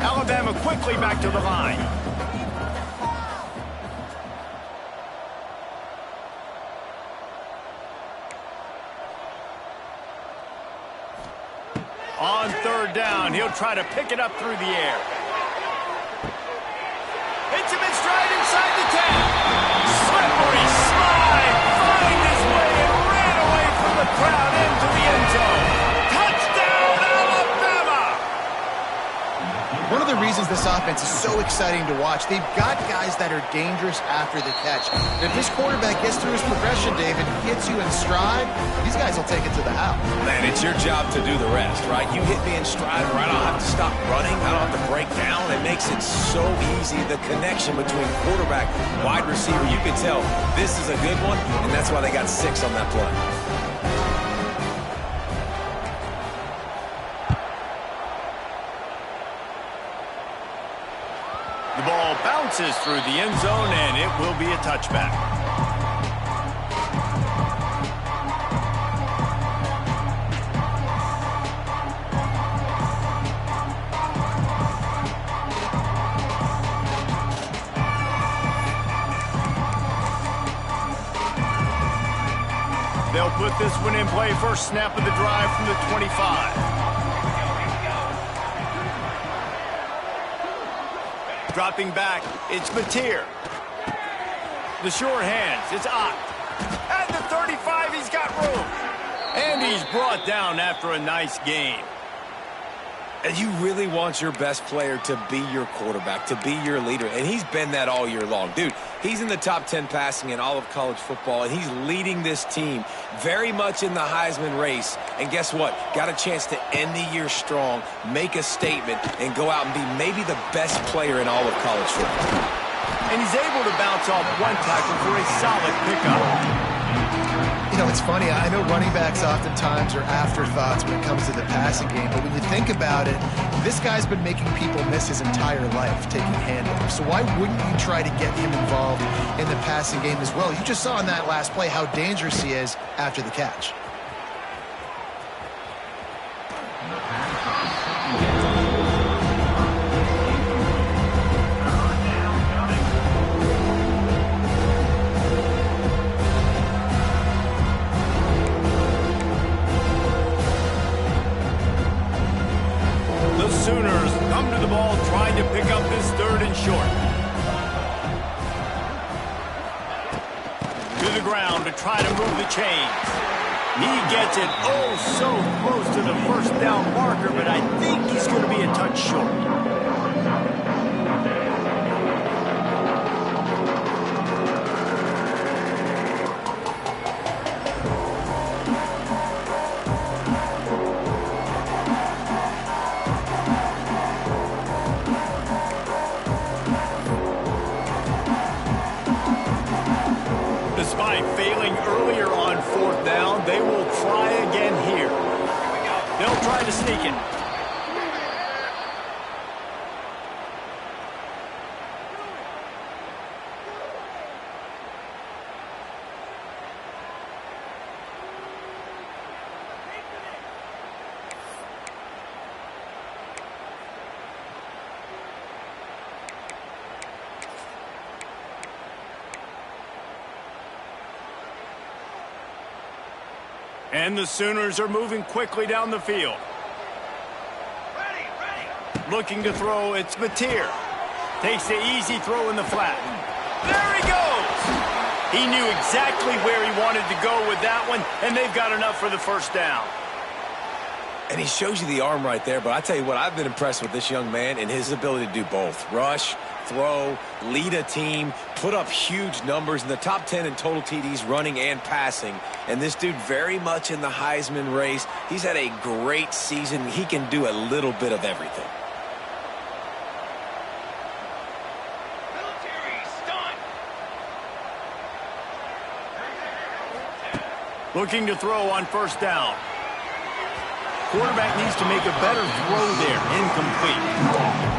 Alabama quickly back to the line. On third down, he'll try to pick it up through the air. Hits him in stride inside the 10. Slippery slide. Find his way and ran away from the crowd into the end zone. Touchdown, Alabama! One of the reasons this offense is so exciting to watch, they've got guys that are dangerous after the catch. And if this quarterback gets through his progression, David, hits you in stride, these guys will take it to the house. Man, it's your job to do the rest, right? You hit me in stride, right? I don't have to stop running. I don't have to break down. It makes it so easy. The connection between quarterback, wide receiver, you can tell this is a good one, and that's why they got 6 on that play. The ball bounces through the end zone, and it will be a touchback. They'll put this one in play. First snap of the drive from the 25. Dropping back, it's Mateer. The short hands, it's Ott. At the 35, he's got room. And he's brought down after a nice gain. And you really want your best player to be your quarterback, to be your leader. And he's been that all year long. Dude, he's in the top 10 passing in all of college football, and he's leading this team very much in the Heisman race. And guess what? Got a chance to end the year strong, make a statement, and go out and be maybe the best player in all of college football. And he's able to bounce off one tackle for a solid pickup. You know, it's funny. I know running backs oftentimes are afterthoughts when it comes to the passing game, but when you think about it, this guy's been making people miss his entire life taking handoffs. So why wouldn't you try to get him involved in the passing game as well? You just saw in that last play how dangerous he is after the catch. Sooners come to the ball trying to pick up this third and short. To the ground to try to move the chains. He gets it oh so close to the first down marker, but I think he's going to be a touch short. Despite failing earlier on fourth down, they will try again here. They'll try to sneak it. And the Sooners are moving quickly down the field. Looking to throw, it's Mateer. Takes the easy throw in the flat. There he goes! He knew exactly where he wanted to go with that one, and they've got enough for the first down. And he shows you the arm right there, but I tell you what, I've been impressed with this young man and his ability to do both. Rush, throw, lead a team, put up huge numbers in the top 10 in total TDs running and passing. And this dude very much in the Heisman race. He's had a great season. He can do a little bit of everything. Looking to throw on first down. Quarterback needs to make a better throw there. Incomplete.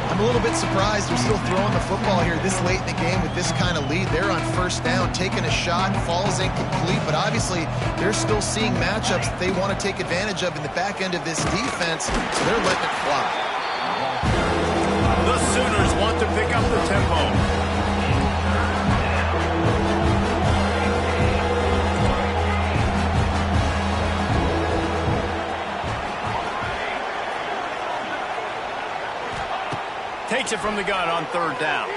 I'm a little bit surprised they're still throwing the football here this late in the game with this kind of lead. They're on first down, taking a shot, falls incomplete, but obviously they're still seeing matchups that they want to take advantage of in the back end of this defense, so they're letting it fly. The Sooners want to pick up the tempo. it from the gun on 3rd down.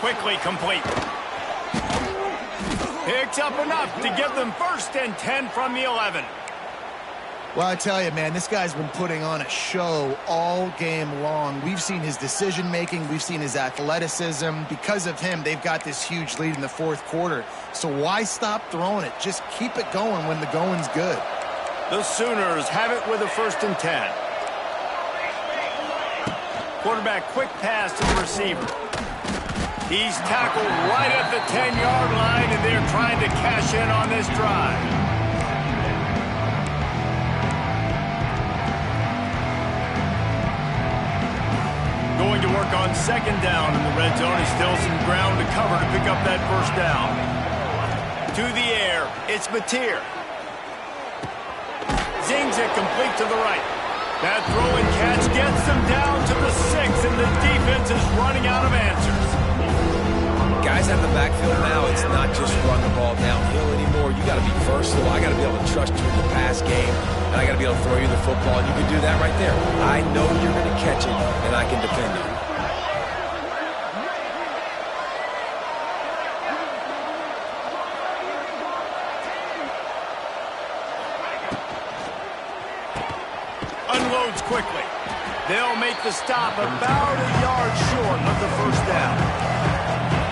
Quickly complete. Picks up enough to give them 1st and 10 from the 11. Well, I tell you, man, this guy's been putting on a show all game long. We've seen his decision-making. We've seen his athleticism. Because of him, they've got this huge lead in the 4th quarter. So why stop throwing it? Just keep it going when the going's good. The Sooners have it with a 1st and 10. Quarterback quick pass to the receiver. He's tackled right at the 10-yard line, and they're trying to cash in on this drive. Going to work on 2nd down in the red zone. He still some ground to cover to pick up that 1st down. To the air, it's Mateer. Zings it complete to the right. That throw and catch gets them down to the 6, and the defense is running out of answers. Guys out of the backfield now, it's not just run the ball downhill anymore. You got to be versatile. I got to be able to trust you in the pass game, and I got to be able to throw you the football, and you can do that right there. I know you're going to catch it, and I can depend on it. Unloads quickly. They'll make the stop about a yard short of the 1st down.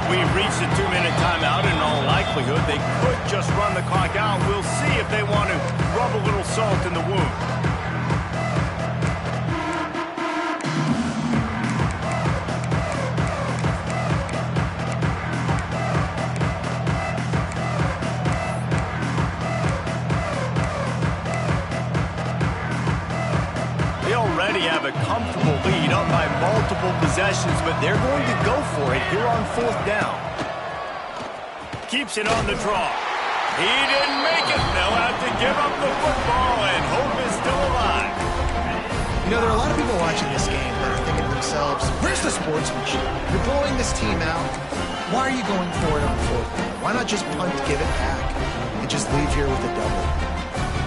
We've reached a 2-minute timeout, and in all likelihood, they could just run the clock out. We'll see if they want to rub a little salt in the wound. They already have a comfortable lead up by multiple possessions, but they're going to go for it here on 4th down. Keeps it on the draw. He didn't make it. They'll have to give up the football, and hope is still alive. You know, there are a lot of people watching this game that are thinking to themselves, where's the sportsmanship? You're blowing this team out. Why are you going for it on 4th down? Why not just punt, give it back, and just leave here with a double?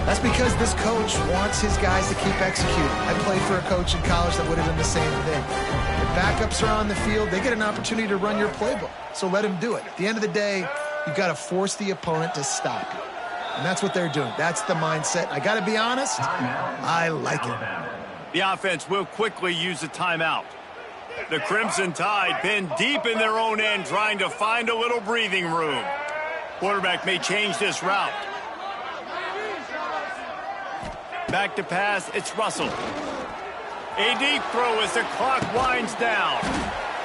That's because this coach wants his guys to keep executing. I played for a coach in college that would have done the same thing. Your backups are on the field. They get an opportunity to run your playbook, so let them do it. At the end of the day, you've got to force the opponent to stop you. And that's what they're doing. That's the mindset. I got to be honest, I like it. The offense will quickly use a timeout. The Crimson Tide pinned deep in their own end, trying to find a little breathing room. Quarterback may change this route. Back to pass, it's Russell. A deep throw as the clock winds down.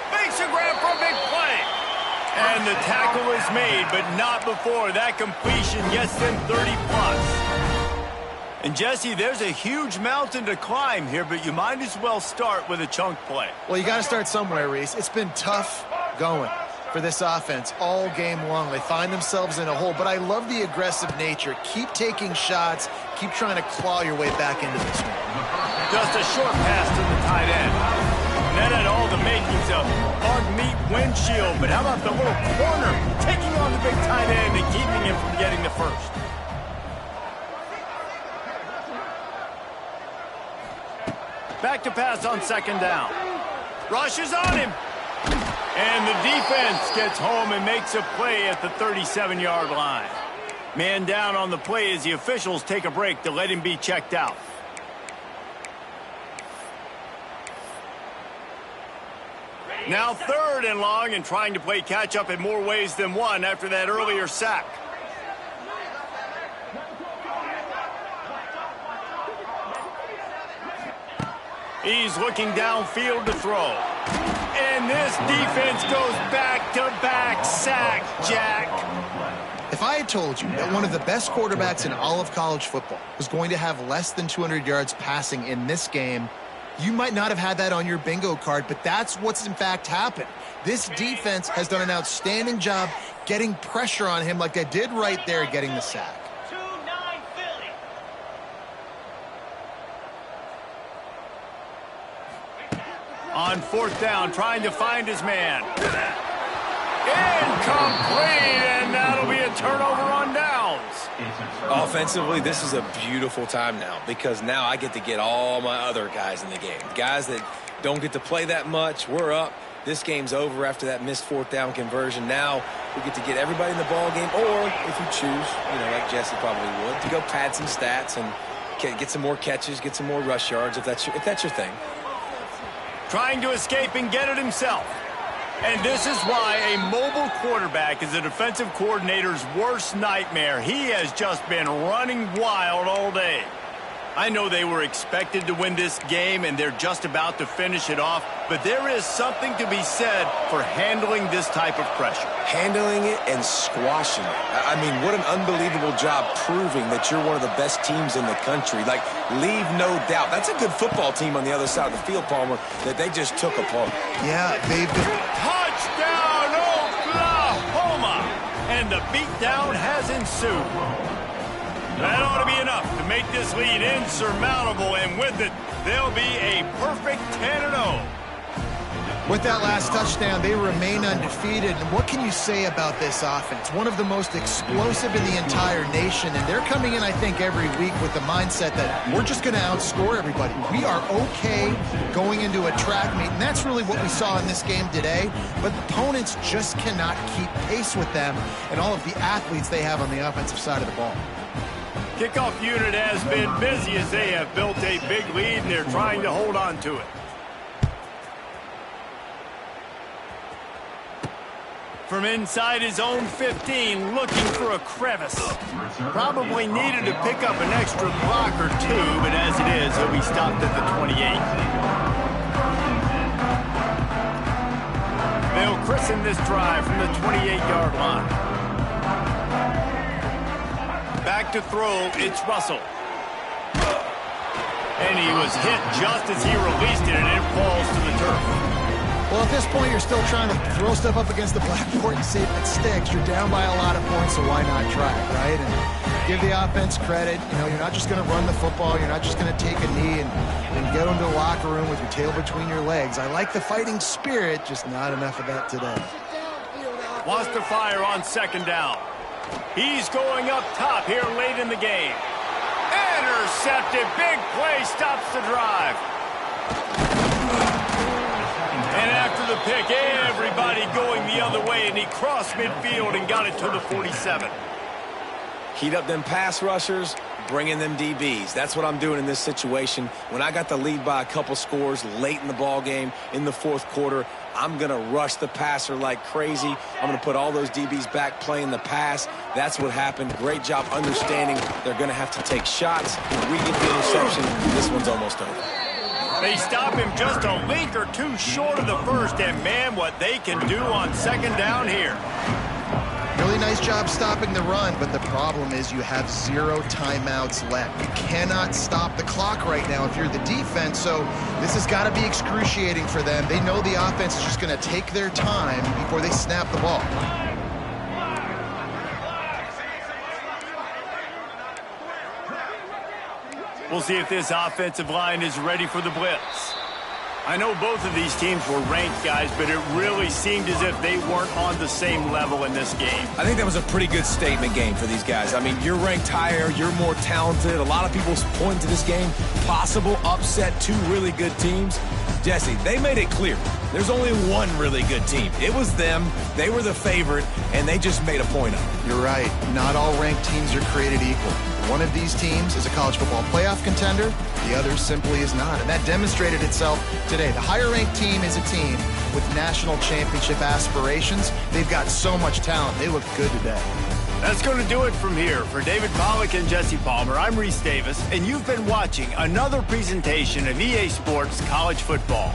Makes a grab for a big play. And the tackle is made, but not before that completion gets them 30+. And, Jesse, there's a huge mountain to climb here, but you might as well start with a chunk play. Well, you got to start somewhere, Reese. It's been tough going for this offense all game long. They find themselves in a hole, but I love the aggressive nature. Keep taking shots. Keep trying to claw your way back into this one. Just a short pass to the tight end. That had all the makings of bug meat windshield, but how about the little corner taking on the big tight end and keeping him from getting the 1st? Back to pass on 2nd down. Rushes on him. And the defense gets home and makes a play at the 37-yard line. Man down on the play as the officials take a break to let him be checked out. Now 3rd and long, and trying to play catch-up in more ways than one after that earlier sack. He's looking downfield to throw. And this defense goes back-to-back sack, Jack. If I had told you that one of the best quarterbacks in all of college football was going to have less than 200 yards passing in this game, you might not have had that on your bingo card, but that's what's in fact happened. This defense has done an outstanding job getting pressure on him like they did right there getting the sack. On 4th down, trying to find his man. Incomplete, and that'll be a turnover on downs. Offensively, this is a beautiful time now because now I get to get all my other guys in the game. Guys that don't get to play that much. We're up. This game's over after that missed fourth down conversion. Now we get to get everybody in the ball game, or if you choose, like Jesse probably would, to go pad some stats and get some more catches, get some more rush yards if that's your thing. Trying to escape and get it himself. And this is why a mobile quarterback is a defensive coordinator's worst nightmare. He has just been running wild all day. I know they were expected to win this game, and they're just about to finish it off, but there is something to be said for handling this type of pressure. Handling it and squashing it. I mean, what an unbelievable job proving that you're one of the best teams in the country. Like, leave no doubt. That's a good football team on the other side of the field, Palmer, that they just took apart. Yeah, they've been... Touchdown, Oklahoma! And the beatdown has ensued. That ought to be enough to make this lead insurmountable, and with it, they'll be a perfect 10-0. With that last touchdown, they remain undefeated. And what can you say about this offense? One of the most explosive in the entire nation, and they're coming in, I think, every week with the mindset that we're just going to outscore everybody. We are okay going into a track meet, and that's really what we saw in this game today. But opponents just cannot keep pace with them and all of the athletes they have on the offensive side of the ball. Kickoff unit has been busy as they have built a big lead, and they're trying to hold on to it. From inside his own 15, looking for a crevice. Probably needed to pick up an extra block or two, but as it is, he'll be stopped at the 28. They'll christen this drive from the 28-yard line. Back to throw, it's Russell. And he was hit just as he released it, and it falls to the turf. Well, at this point, you're still trying to throw stuff up against the blackboard and see if it sticks. You're down by a lot of points, so why not try it, right? And give the offense credit. You're not just going to run the football. You're not just going to take a knee and go into the locker room with your tail between your legs. I like the fighting spirit, just not enough of that today. Wants to fire on second down. He's going up top here late in the game. Intercepted. Big play stops the drive. And after the pick, everybody going the other way, and he crossed midfield and got it to the 47. Heat up them pass rushers, bring in them DBs. That's what I'm doing in this situation. When I got the lead by a couple scores late in the ball game in the fourth quarter, I'm going to rush the passer like crazy. I'm going to put all those DBs back playing the pass. That's what happened. Great job understanding they're going to have to take shots. If we get the interception, this one's almost over. They stop him just a link or two short of the first, and man, what they can do on second down here. Really nice job stopping the run, but the problem is you have 0 timeouts left. You cannot stop the clock right now if you're the defense, so this has got to be excruciating for them. They know the offense is just going to take their time before they snap the ball. We'll see if this offensive line is ready for the blitz. I know both of these teams were ranked, guys, but it really seemed as if they weren't on the same level in this game. I think that was a pretty good statement game for these guys. I mean, you're ranked higher, you're more talented. A lot of people point to this game, possible upset, 2 really good teams. Jesse, they made it clear. There's only one really good team. It was them. They were the favorite, and they just made a point of it. You're right. Not all ranked teams are created equal. One of these teams is a college football playoff contender. The other simply is not. And that demonstrated itself today. The higher-ranked team is a team with national championship aspirations. They've got so much talent. They look good today. That's going to do it from here. For David Pollack and Jesse Palmer, I'm Reese Davis, and you've been watching another presentation of EA Sports College Football.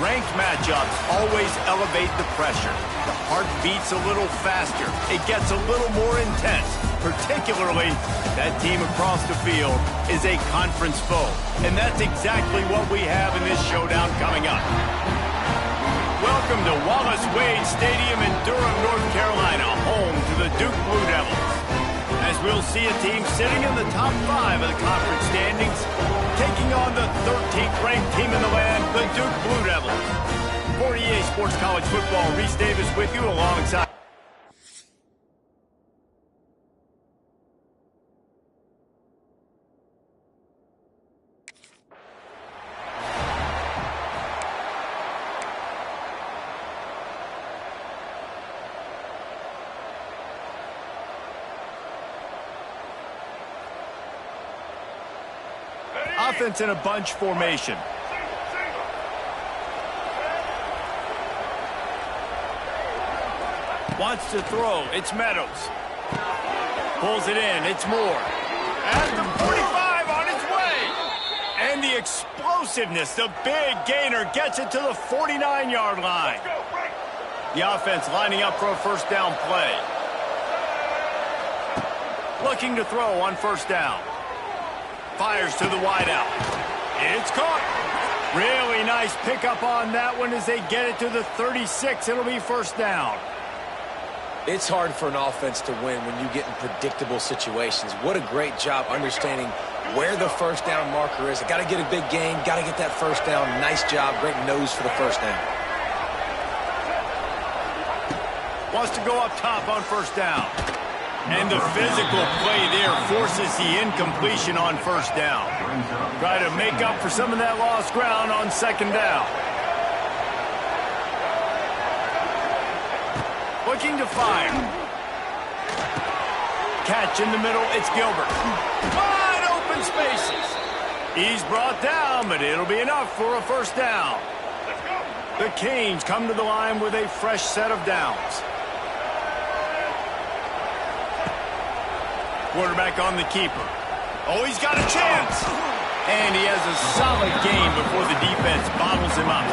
Ranked matchups always elevate the pressure. The heart beats a little faster. It gets a little more intense, particularly if that team across the field is a conference foe. And that's exactly what we have in this showdown coming up. Welcome to Wallace Wade Stadium in Durham, North Carolina, home to the Duke Blue Devils. As we'll see a team sitting in the top 5 of the conference standings, taking on the 13th ranked team in the land, the Duke Blue Devils. For EA Sports College Football, Reese Davis with you alongside. Offense in a bunch formation. Wants to throw. It's Meadows. Pulls it in. It's Moore. At the 45 on its way. And the explosiveness, the big gainer, gets it to the 49-yard line. The offense lining up for a first down play. Looking to throw on first down. Fires to the wideout. It's caught. Really nice pickup on that one as they get it to the 36. It'll be first down. It's hard for an offense to win when you get in predictable situations. What a great job understanding where the first down marker is. Got to get a big gain. Got to get that first down. Nice job. Great nose for the first down. Wants to go up top on first down. And the physical play there forces the incompletion on first down. Try to make up for some of that lost ground on second down. Looking to fire. Catch in the middle, it's Gilbert. Wide open spaces. He's brought down, but it'll be enough for a first down. The Canes come to the line with a fresh set of downs. Quarterback on the keeper. Oh, he's got a chance. And he has a solid gain before the defense bottles him up.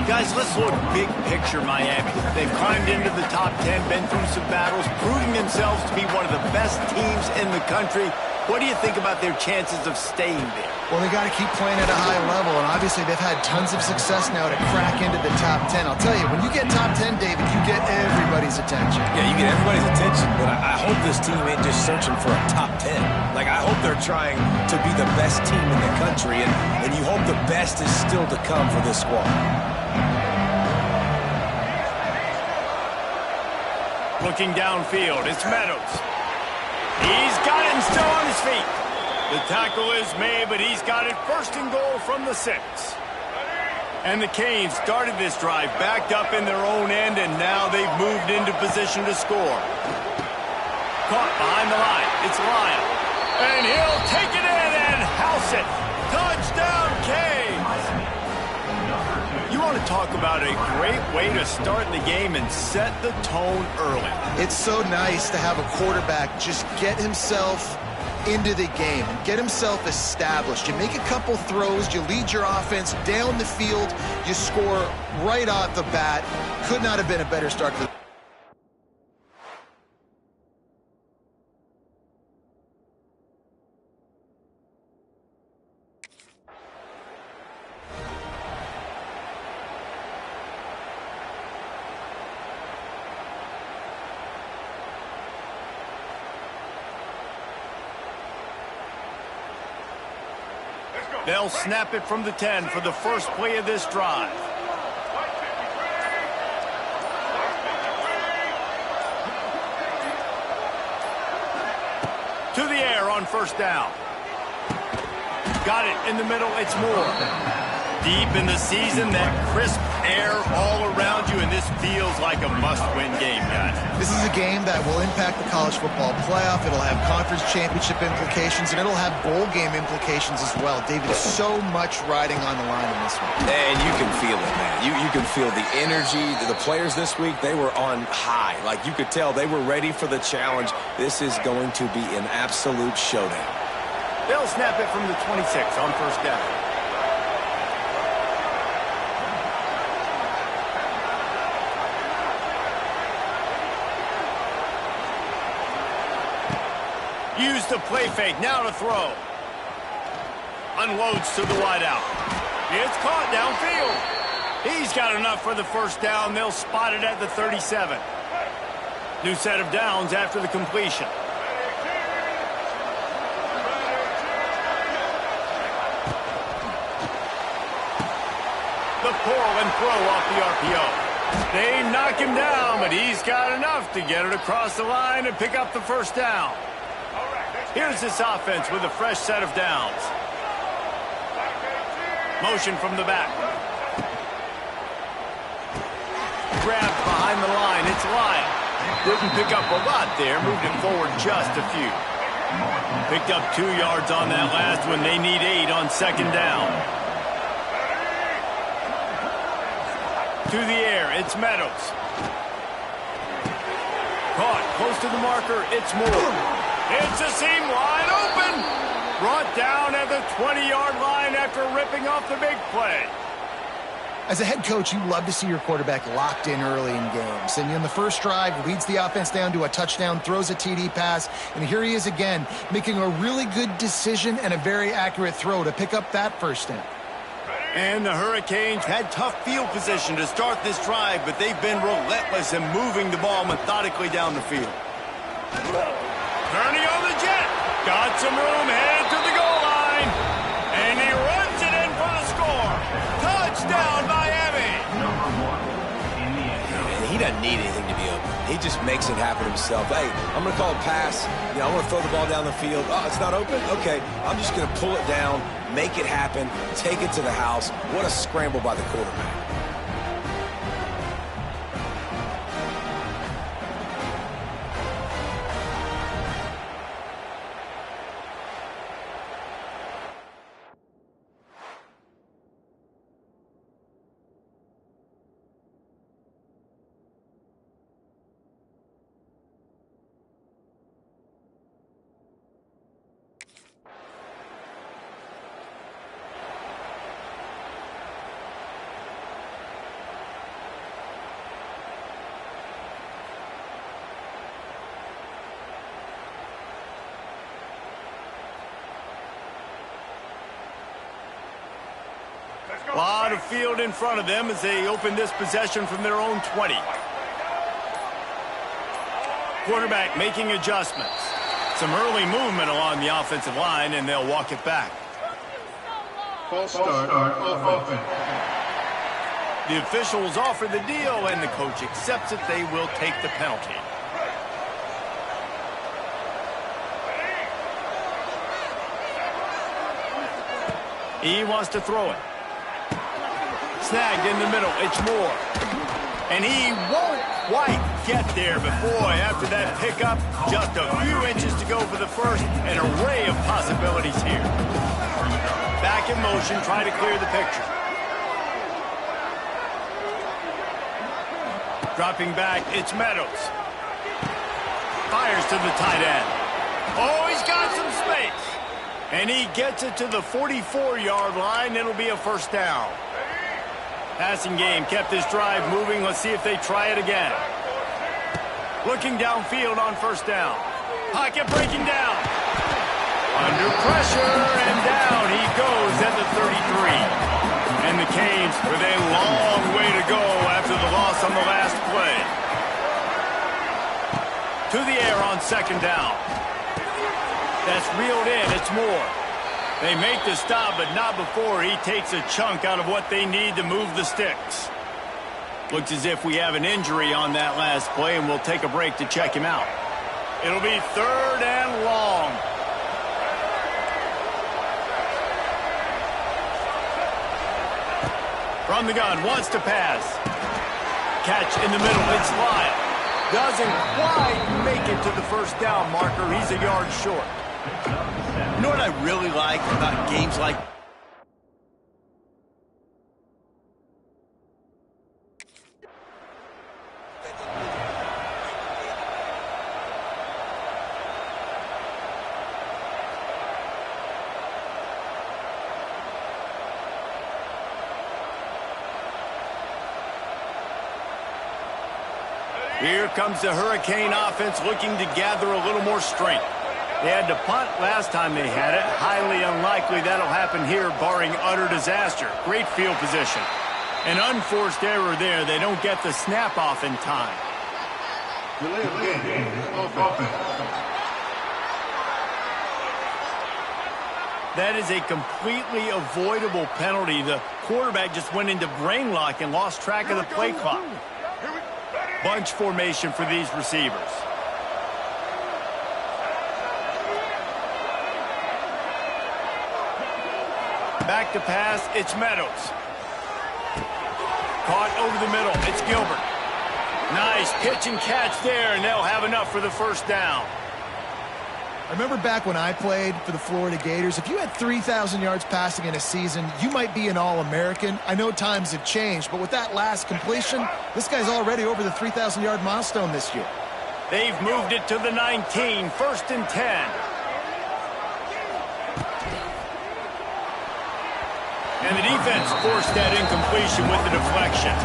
Guys, let's look big picture Miami. They've climbed into the top 10, been through some battles, proving themselves to be one of the best teams in the country. What do you think about their chances of staying there? Well, they got to keep playing at a high level, and obviously they've had tons of success now to crack into the top 10. I'll tell you, when you get top 10, David, you get everybody's attention. Yeah, you get everybody's attention, but I hope this team ain't just searching for a top 10. Like, I hope they're trying to be the best team in the country, and you hope the best is still to come for this squad. Looking downfield, it's Meadows. He's got it and still on his feet. The tackle is made, but he's got it first and goal from the 6. And the Canes started this drive backed up in their own end, and now they've moved into position to score. Caught behind the line. It's Lyle. And he'll take it in and house it. Touchdown, Canes! You want to talk about a great way to start the game and set the tone early. It's so nice to have a quarterback just get himself into the game and get himself established. You make a couple throws, you lead your offense down the field, you score right off the bat. Could not have been a better start for the They'll snap it from the 10 for the first play of this drive. To the air on first down. Got it in the middle, it's Moore. Deep in the season, that crisp air all around you, and this feels like a must-win game, guys. This is a game that will impact the college football playoff. It'll have conference championship implications, and it'll have bowl game implications as well. David, so much riding on the line in this one. And you can feel it, man. You can feel the energy. The players this week, they were on high. Like, you could tell they were ready for the challenge. This is going to be an absolute showdown. They'll snap it from the 26 on first down. Use the play fake, now to throw. Unloads to the wideout. It's caught downfield. He's got enough for the first down. They'll spot it at the 37. New set of downs after the completion. The pull and throw off the RPO. They knock him down, but he's got enough to get it across the line and pick up the first down. Here's this offense with a fresh set of downs. Motion from the back. Grabbed behind the line. It's Lyon. Didn't pick up a lot there. Moved it forward just a few. Picked up 2 yards on that last one. They need 8 on second down. To the air. It's Meadows. Caught close to the marker. It's Moore. It's a seam wide open. Brought down at the 20-yard line after ripping off the big play. As a head coach, you love to see your quarterback locked in early in games. And in the first drive, leads the offense down to a touchdown, throws a TD pass, and here he is again, making a really good decision and a very accurate throw to pick up that first down. And the Hurricanes had tough field position to start this drive, but they've been relentless in moving the ball methodically down the field. Turning on the jet. Got some room, head to the goal line. And he runs it in for the score. Touchdown, Miami. And he doesn't need anything to be open. He just makes it happen himself. Hey, I'm going to call a pass. You know, I'm going to throw the ball down the field. Oh, it's not open? Okay. I'm just going to pull it down, make it happen, take it to the house. What a scramble by the quarterback. A lot of field in front of them as they open this possession from their own 20. Quarterback making adjustments. Some early movement along the offensive line, and they'll walk it back. False start of offense. The officials offer the deal, and the coach accepts it. They will take the penalty. He wants to throw it. Snagged in the middle. It's Moore. And he won't quite get there. But boy, after that pickup, just a few inches to go for the first. An array of possibilities here. Back in motion, trying to clear the picture. Dropping back, it's Meadows. Fires to the tight end. Oh, he's got some space. And he gets it to the 44-yard line. It'll be a first down. Passing game kept this drive moving. Let's see if they try it again. Looking downfield on first down. Pocket breaking down. Under pressure, and down he goes at the 33. And the Canes with a long way to go after the loss on the last play. To the air on second down. That's reeled in. It's Moore. They make the stop, but not before he takes a chunk out of what they need to move the sticks. Looks as if we have an injury on that last play, and we'll take a break to check him out. It'll be third and long. From the gun, wants to pass. Catch in the middle, it's Lyon. Doesn't quite make it to the first down marker. He's a yard short. You know what I really like about games like Here comes the Hurricane offense looking to gather a little more strength. They had to punt last time they had it. Highly unlikely that'll happen here, barring utter disaster. Great field position. An unforced error there. They don't get the snap off in time. Delay of game. Offense. That is a completely avoidable penalty. The quarterback just went into brain lock and lost track of the play clock. Bunch formation for these receivers. Back to pass, it's Meadows. Caught over the middle, it's Gilbert. Nice pitch and catch there, and they'll have enough for the first down. I remember back when I played for the Florida Gators, if you had 3,000 yards passing in a season, you might be an All-American. I know times have changed, but with that last completion, this guy's already over the 3,000-yard milestone this year. They've moved it to the 19, 1st and 10. And the defense forced that incompletion with the deflection.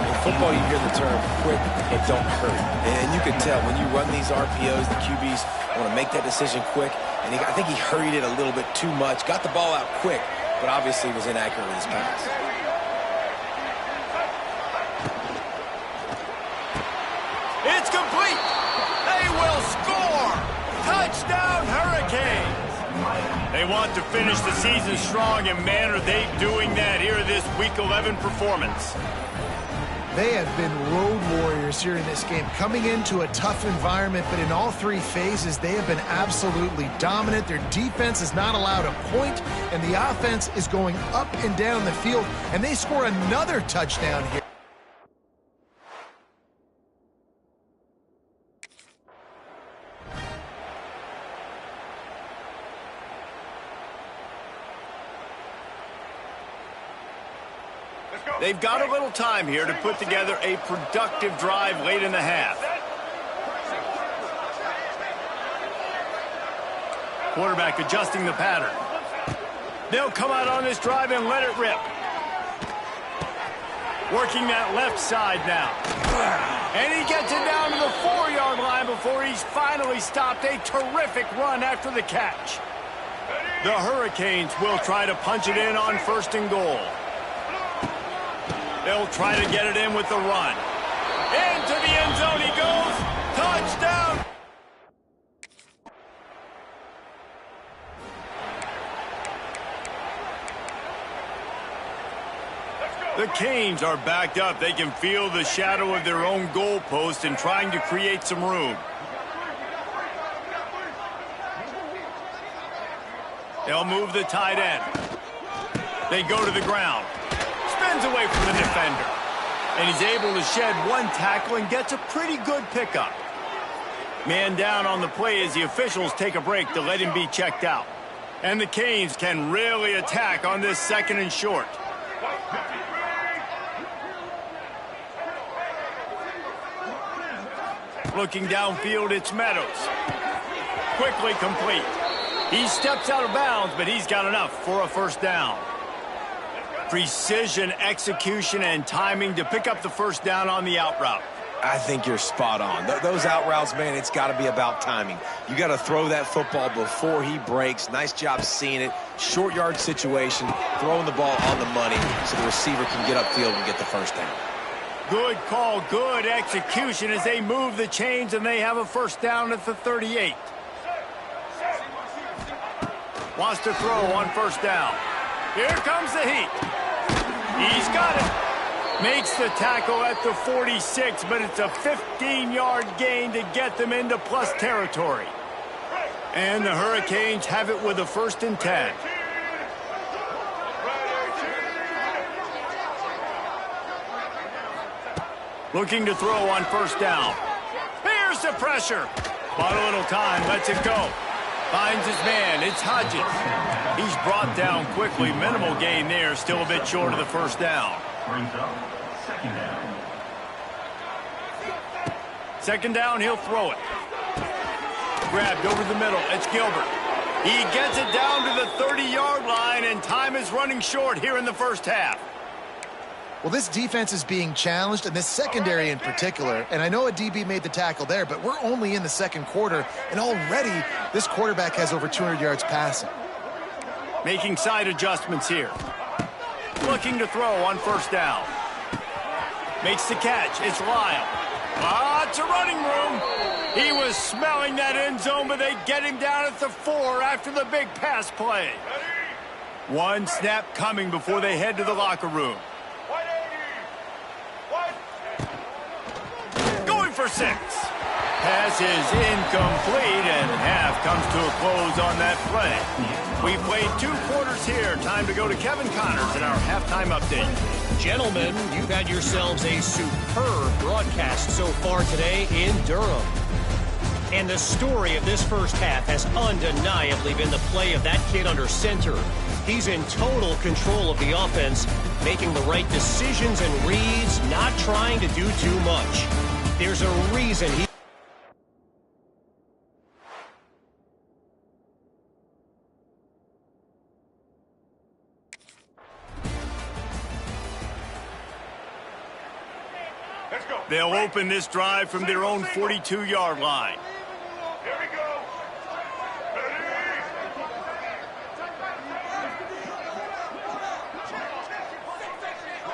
In football, you hear the term quick and don't hurry. And you can tell when you run these RPOs, the QBs want to make that decision quick. And I think he hurried it a little bit too much. Got the ball out quick, but obviously was inaccurate with his pass. It's complete. They will score. Touchdown, Hurricanes. They want to finish the season strong, and man, are they doing that here this Week 11 performance. They have been road warriors here in this game, coming into a tough environment, but in all three phases, they have been absolutely dominant. Their defense is not allowed a point, and the offense is going up and down the field, and they score another touchdown here. They've got a little time here to put together a productive drive late in the half. Quarterback adjusting the pattern. They'll come out on this drive and let it rip. Working that left side now. And he gets it down to the 4-yard line before he's finally stopped. A terrific run after the catch. The Hurricanes will try to punch it in on 1st and goal. They'll try to get it in with the run. Into the end zone he goes. Touchdown! The Canes are backed up. They can feel the shadow of their own goalpost and trying to create some room. They'll move the tight end. They go to the ground. Spins away from the defender. And he's able to shed one tackle and gets a pretty good pickup. Man down on the play as the officials take a break to let him be checked out. And the Canes can really attack on this 2nd and short. Looking downfield, it's Meadows. Quickly complete. He steps out of bounds, but he's got enough for a 1st down. Precision, execution, and timing to pick up the 1st down on the out route. I think you're spot on. Those out routes, man, it's got to be about timing. You got to throw that football before he breaks. Nice job seeing it. Short yard situation, throwing the ball on the money so the receiver can get upfield and get the 1st down. Good call, good execution as they move the chains, and they have a 1st down at the 38. Wants to throw on 1st down. Here comes the heat. He's got it. Makes the tackle at the 46, but it's a 15-yard gain to get them into plus territory. And the Hurricanes have it with a 1st and 10. Looking to throw on 1st down. Here's the pressure. Bought a little time, lets it go. Finds his man, it's Hodges. He's brought down quickly. Minimal gain there, still a bit short of the 1st down. Brings up 2nd down. 2nd down, he'll throw it. Grabbed over the middle, it's Gilbert. He gets it down to the 30-yard line, and time is running short here in the 1st half. Well, this defense is being challenged, and this secondary in particular. And I know a DB made the tackle there, but we're only in the second quarter, and already this quarterback has over 200 yards passing. Making side adjustments here. Looking to throw on first down. Makes the catch. It's Lyle. Lots of running room. He was smelling that end zone, but they get him down at the 4 after the big pass play. One snap coming before they head to the locker room. Going for 6. Pass is incomplete, and half comes to a close on that play. We played 2 quarters here. Time to go to Kevin Connors in our halftime update. Gentlemen, you've had yourselves a superb broadcast so far today in Durham. And the story of this first half has undeniably been the play of that kid under center. He's in total control of the offense, making the right decisions and reads, not trying to do too much. There's a reason he... They'll open this drive from their own 42-yard line. Here we go.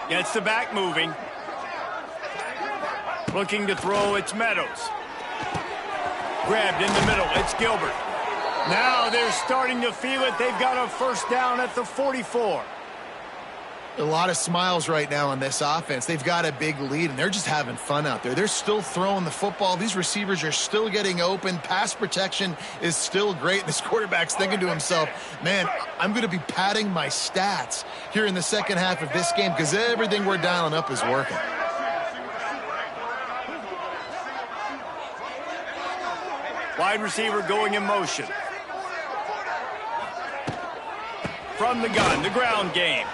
Gets the back moving. Looking to throw, it's Meadows. Grabbed in the middle, it's Gilbert. Now they're starting to feel it. They've got a first down at the 44. A lot of smiles right now on this offense. They've got a big lead, and they're just having fun out there. They're still throwing the football. These receivers are still getting open. Pass protection is still great. This quarterback's thinking to himself, man, I'm going to be padding my stats here in the second half of this game because everything we're dialing up is working. Wide receiver going in motion. From the gun, the ground game.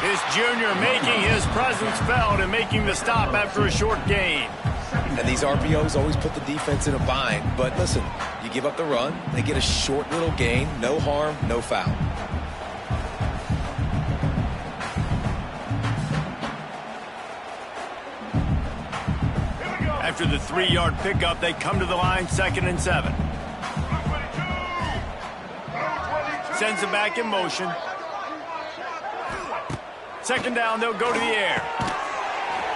This junior making his presence felt and making the stop after a short gain. And these RPOs always put the defense in a bind. But listen, you give up the run, they get a short little gain, no harm, no foul. After the 3-yard pickup, they come to the line, 2nd and 7. Sends it back in motion. 2nd down, they'll go to the air.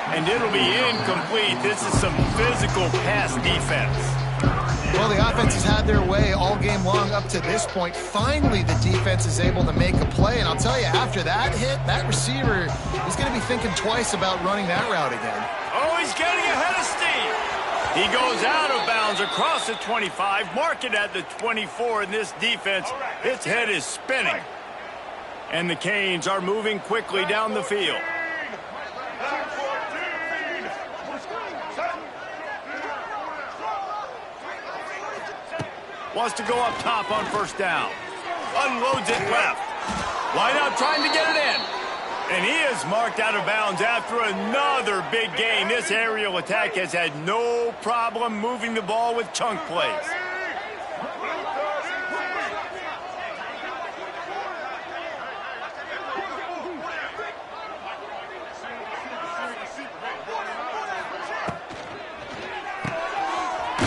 And it'll be incomplete. This is some physical pass defense. Well, the offense has had their way all game long up to this point. Finally, the defense is able to make a play. And I'll tell you, after that hit, that receiver is going to be thinking twice about running that route again. Oh, he's getting ahead of steam. He goes out of bounds across the 25, mark it at the 24, and this defense, its head is spinning. And the Canes are moving quickly down the field. Wants to go up top on first down. Unloads it left. Line out trying to get it in. And he is marked out of bounds after another big game. This aerial attack has had no problem moving the ball with chunk plays.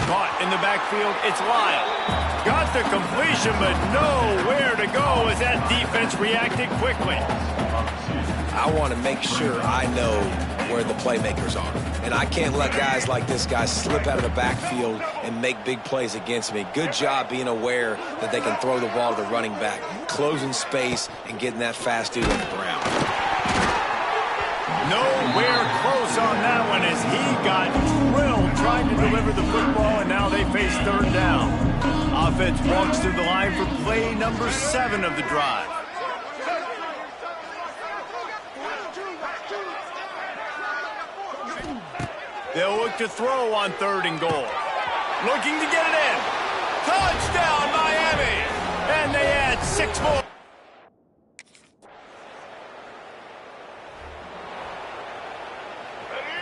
Caught in the backfield, it's Lyle. Got the completion, but nowhere to go as that defense reacted quickly. I want to make sure I know where the playmakers are. And I can't let guys like this guy slip out of the backfield and make big plays against me. Good job being aware that they can throw the ball to the running back, closing space and getting that fast dude on the ground. Nowhere close on that one as he got drilled trying to deliver the football, and now they face 3rd down. Offense walks through the line for play number 7 of the drive. They'll look to throw on 3rd and goal. Looking to get it in. Touchdown, Miami! And they add 6 more.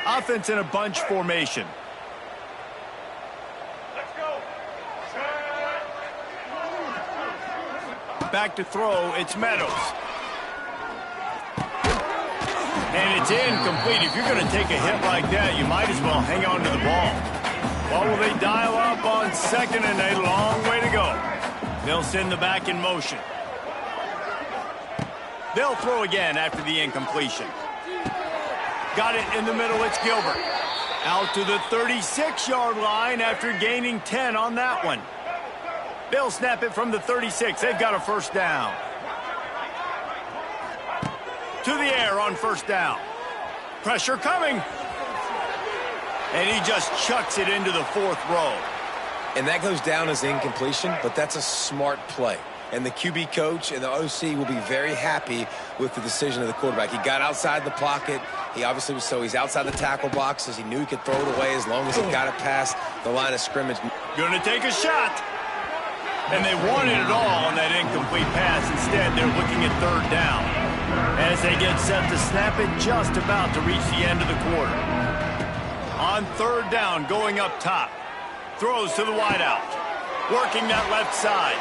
Offense in a bunch formation. Let's go. Back to throw, it's Meadows. And it's incomplete. If you're going to take a hit like that, you might as well hang on to the ball. Well, will they dial up on second and a long way to go? They'll send the back in motion. They'll throw again after the incompletion. Got it in the middle. It's Gilbert. Out to the 36-yard line after gaining 10 on that one. They'll snap it from the 36. They've got a first down. To the air on first down. Pressure coming. And he just chucks it into the fourth row. And that goes down as incompletion, but that's a smart play. And the QB coach and the OC will be very happy with the decision of the quarterback. He got outside the pocket. He obviously was he's outside the tackle boxes. He knew he could throw it away as long as he got it past the line of scrimmage. Gonna take a shot. And they wanted it all on that incomplete pass. Instead, they're looking at third down. As they get set to snap it, just about to reach the end of the quarter. On third down, going up top. Throws to the wideout. Working that left side.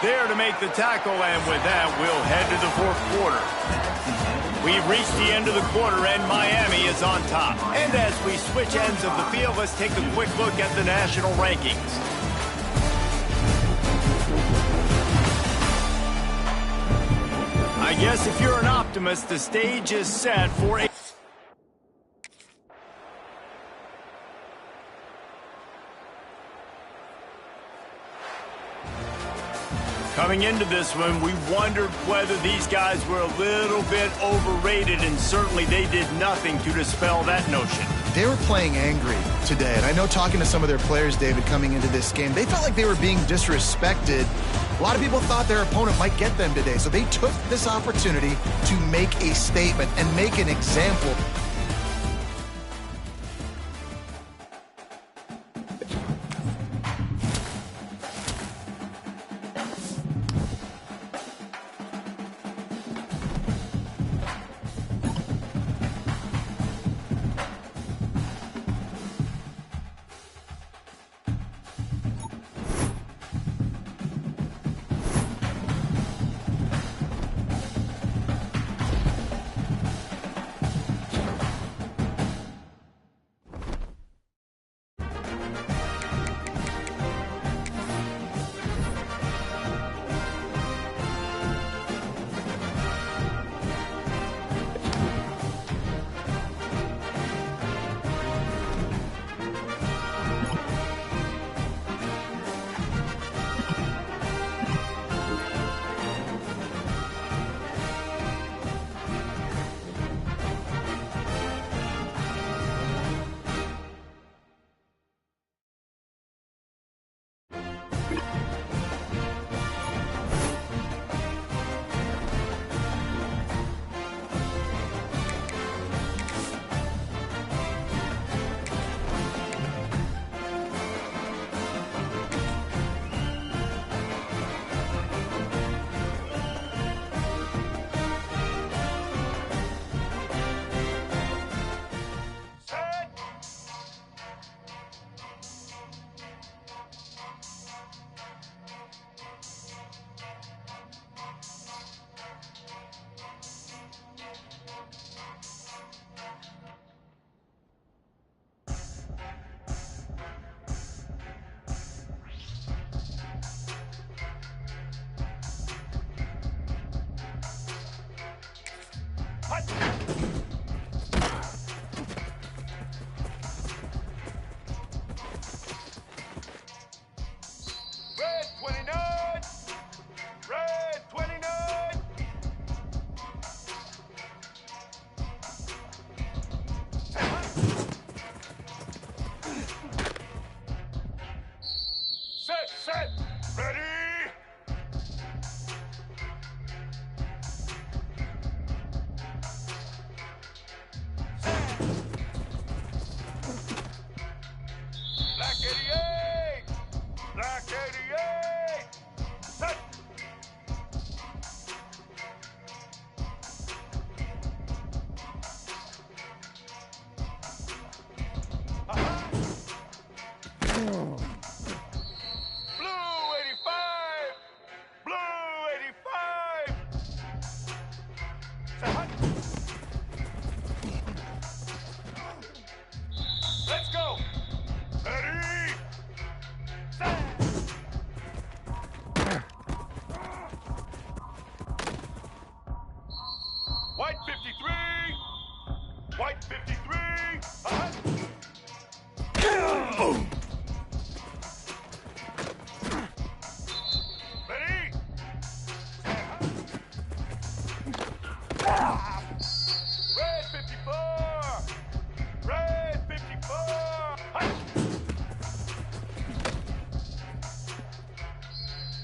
There to make the tackle, and with that, we'll head to the fourth quarter. We've reached the end of the quarter, and Miami is on top. And as we switch ends of the field, let's take a quick look at the national rankings. I guess if you're an optimist, the stage is set for a... Coming into this one, we wondered whether these guys were a little bit overrated, and certainly they did nothing to dispel that notion. They were playing angry today, and I know talking to some of their players, David, coming into this game, they felt like they were being disrespected. A lot of people thought their opponent might get them today, so they took this opportunity to make a statement and make an example. Red 29! Red 29! Set! Ready! Black 88! Black 88! Set! Blue 85! Blue 85! Set!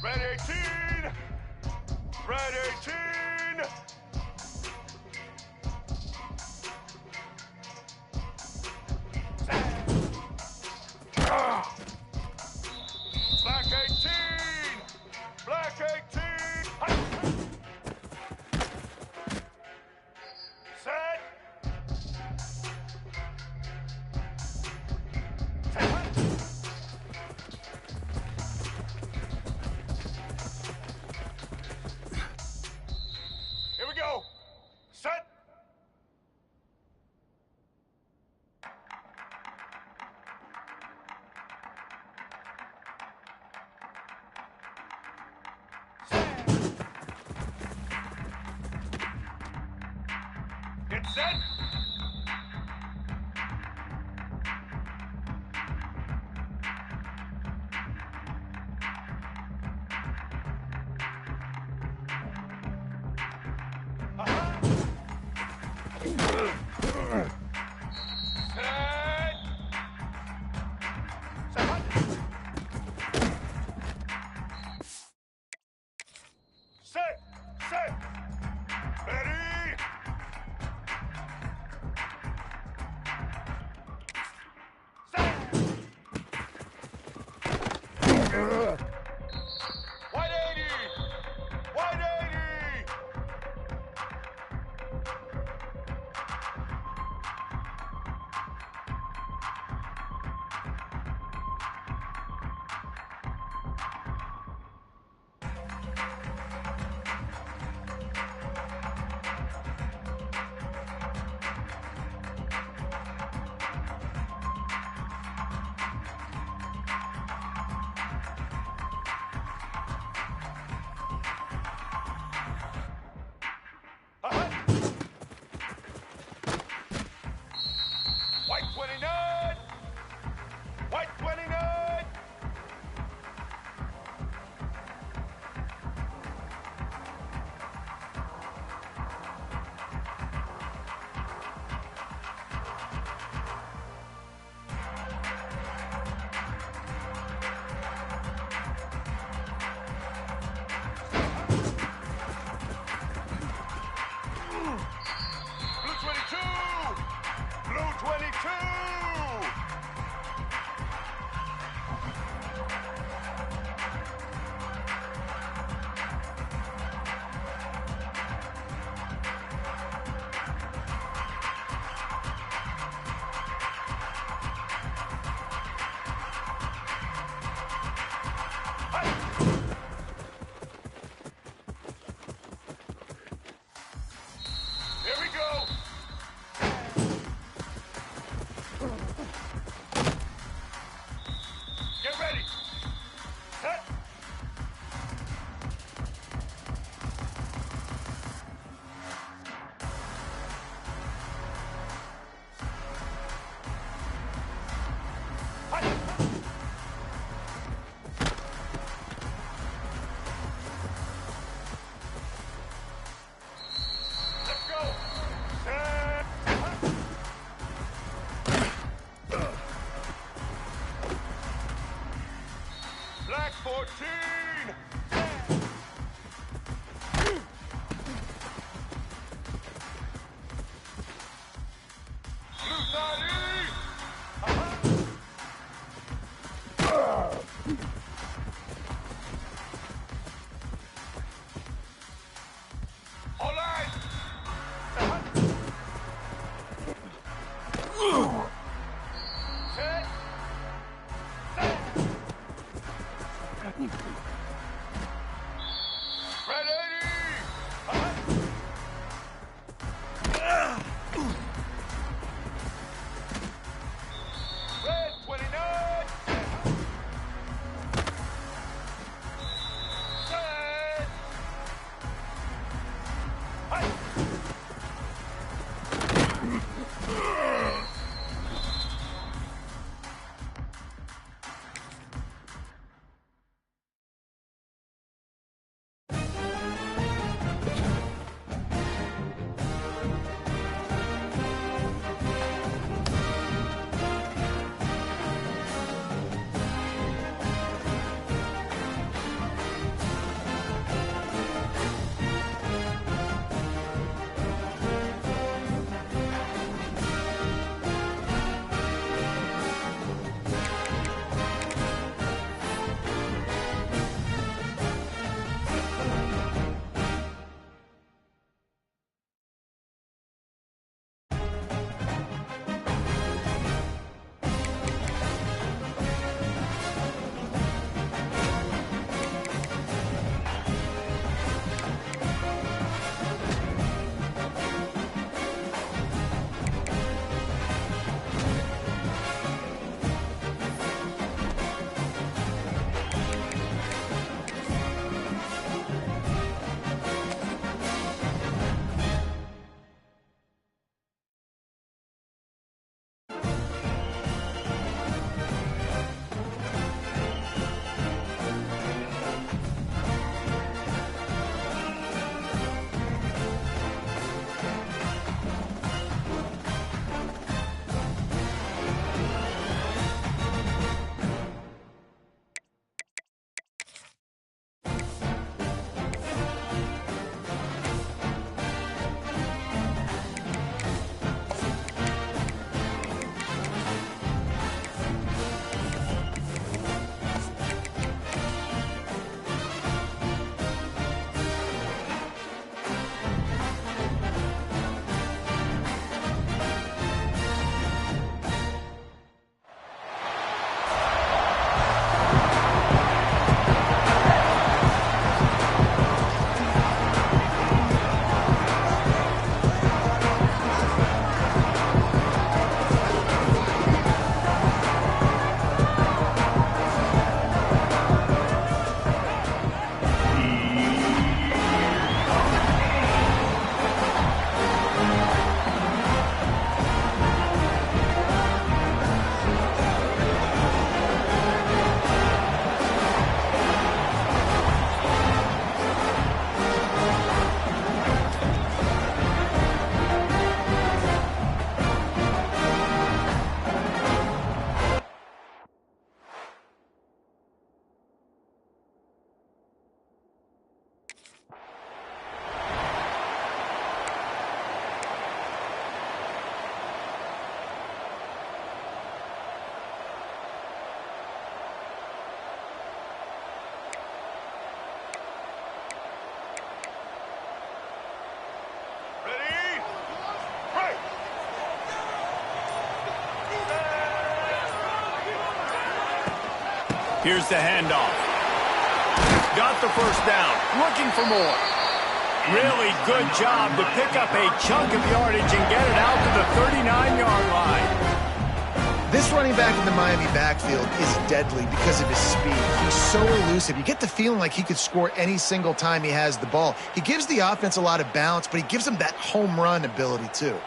Red 18. Red 18. Black 18. Black 18. Set. Here we go. Set. Get set. Set. Set. Ready. Set. White 80. White 80. Here's the handoff. Got the first down. Looking for more. Really good job to pick up a chunk of yardage and get it out to the 39-yard line. This running back in the Miami backfield is deadly because of his speed. He's so elusive. You get the feeling like he could score any single time he has the ball. He gives the offense a lot of balance, but he gives them that home run ability too.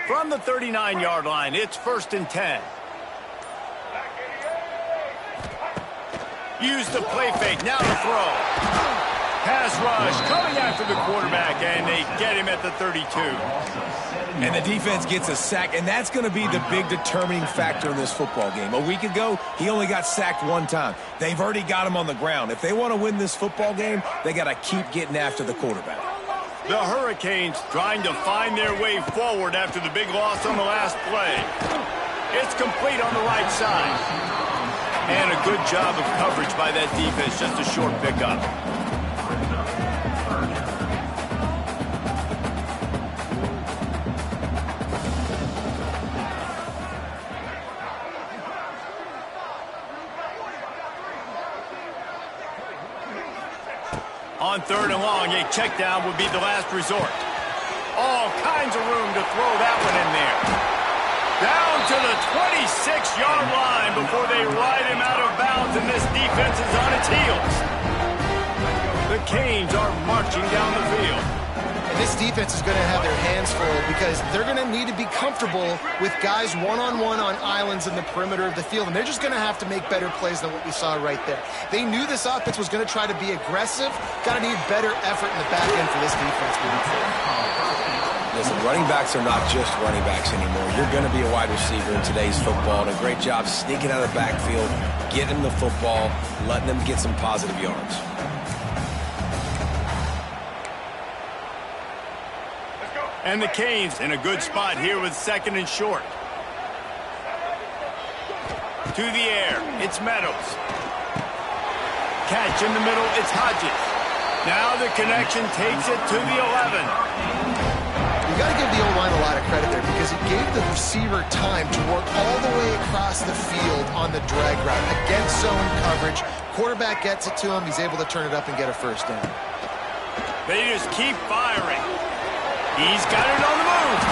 From the 39-yard line, it's 1st and 10. Use the play fake, now to throw. Pass rush, coming after the quarterback, and they get him at the 32. And the defense gets a sack, and that's going to be the big determining factor in this football game. A week ago, he only got sacked one time. They've already got him on the ground. If they want to win this football game, they got to keep getting after the quarterback. The Hurricanes trying to find their way forward after the big loss on the last play. It's complete on the right side. And a good job of coverage by that defense, just a short pickup. On 3rd and long, a check down would be the last resort. All kinds of room to throw that one in there. Down to the 26-yard line before they ride him out of bounds, and this defense is on its heels. The Canes are marching down the field. And this defense is going to have their hands full because they're going to need to be comfortable with guys one-on-one on islands in the perimeter of the field, and they're just going to have to make better plays than what we saw right there. They knew this offense was going to try to be aggressive. Got to need better effort in the back end for this defense moving forward. Listen, running backs are not just running backs anymore. You're going to be a wide receiver in today's football, and a great job sneaking out of the backfield, getting the football, letting them get some positive yards. And the Canes in a good spot here with 2nd and short. To the air, it's Meadows. Catch in the middle, it's Hodges. Now the connection takes it to the 11. You got to give the O-line a lot of credit there because it gave the receiver time to work all the way across the field on the drag route against zone coverage. Quarterback gets it to him. He's able to turn it up and get a first down. They just keep firing. He's got it on the move.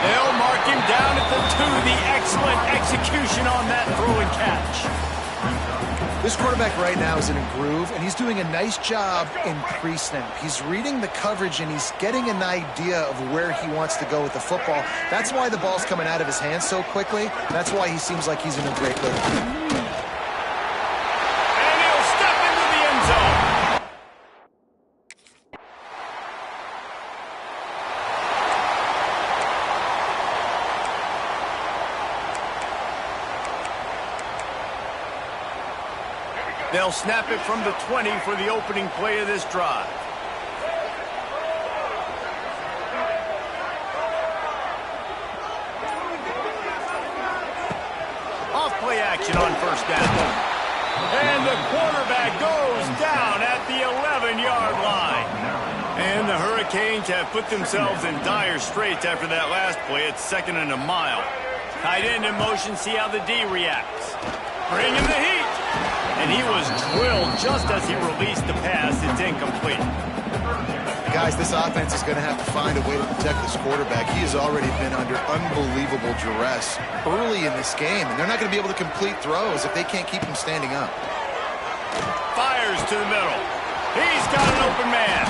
They'll mark him down at the 2. The excellent execution on that throw and catch. This quarterback right now is in a groove, and he's doing a nice job in pre-snap. He's reading the coverage, and he's getting an idea of where he wants to go with the football. That's why the ball's coming out of his hands so quickly. That's why he seems like he's in a great rhythm. And he'll step into the end zone. They'll snap it from the 20 for the opening play of this drive. Off play action on 1st down. And the quarterback goes down at the 11-yard line. And the Hurricanes have put themselves in dire straits after that last play. It's 2nd and a mile. Tight end in motion, see how the D reacts. Bring him the heat. And he was drilled just as he released the pass. It's incomplete. Guys, this offense is going to have to find a way to protect this quarterback. He has already been under unbelievable duress early in this game, and they're not going to be able to complete throws if they can't keep him standing up. Fires to the middle. He's got an open man.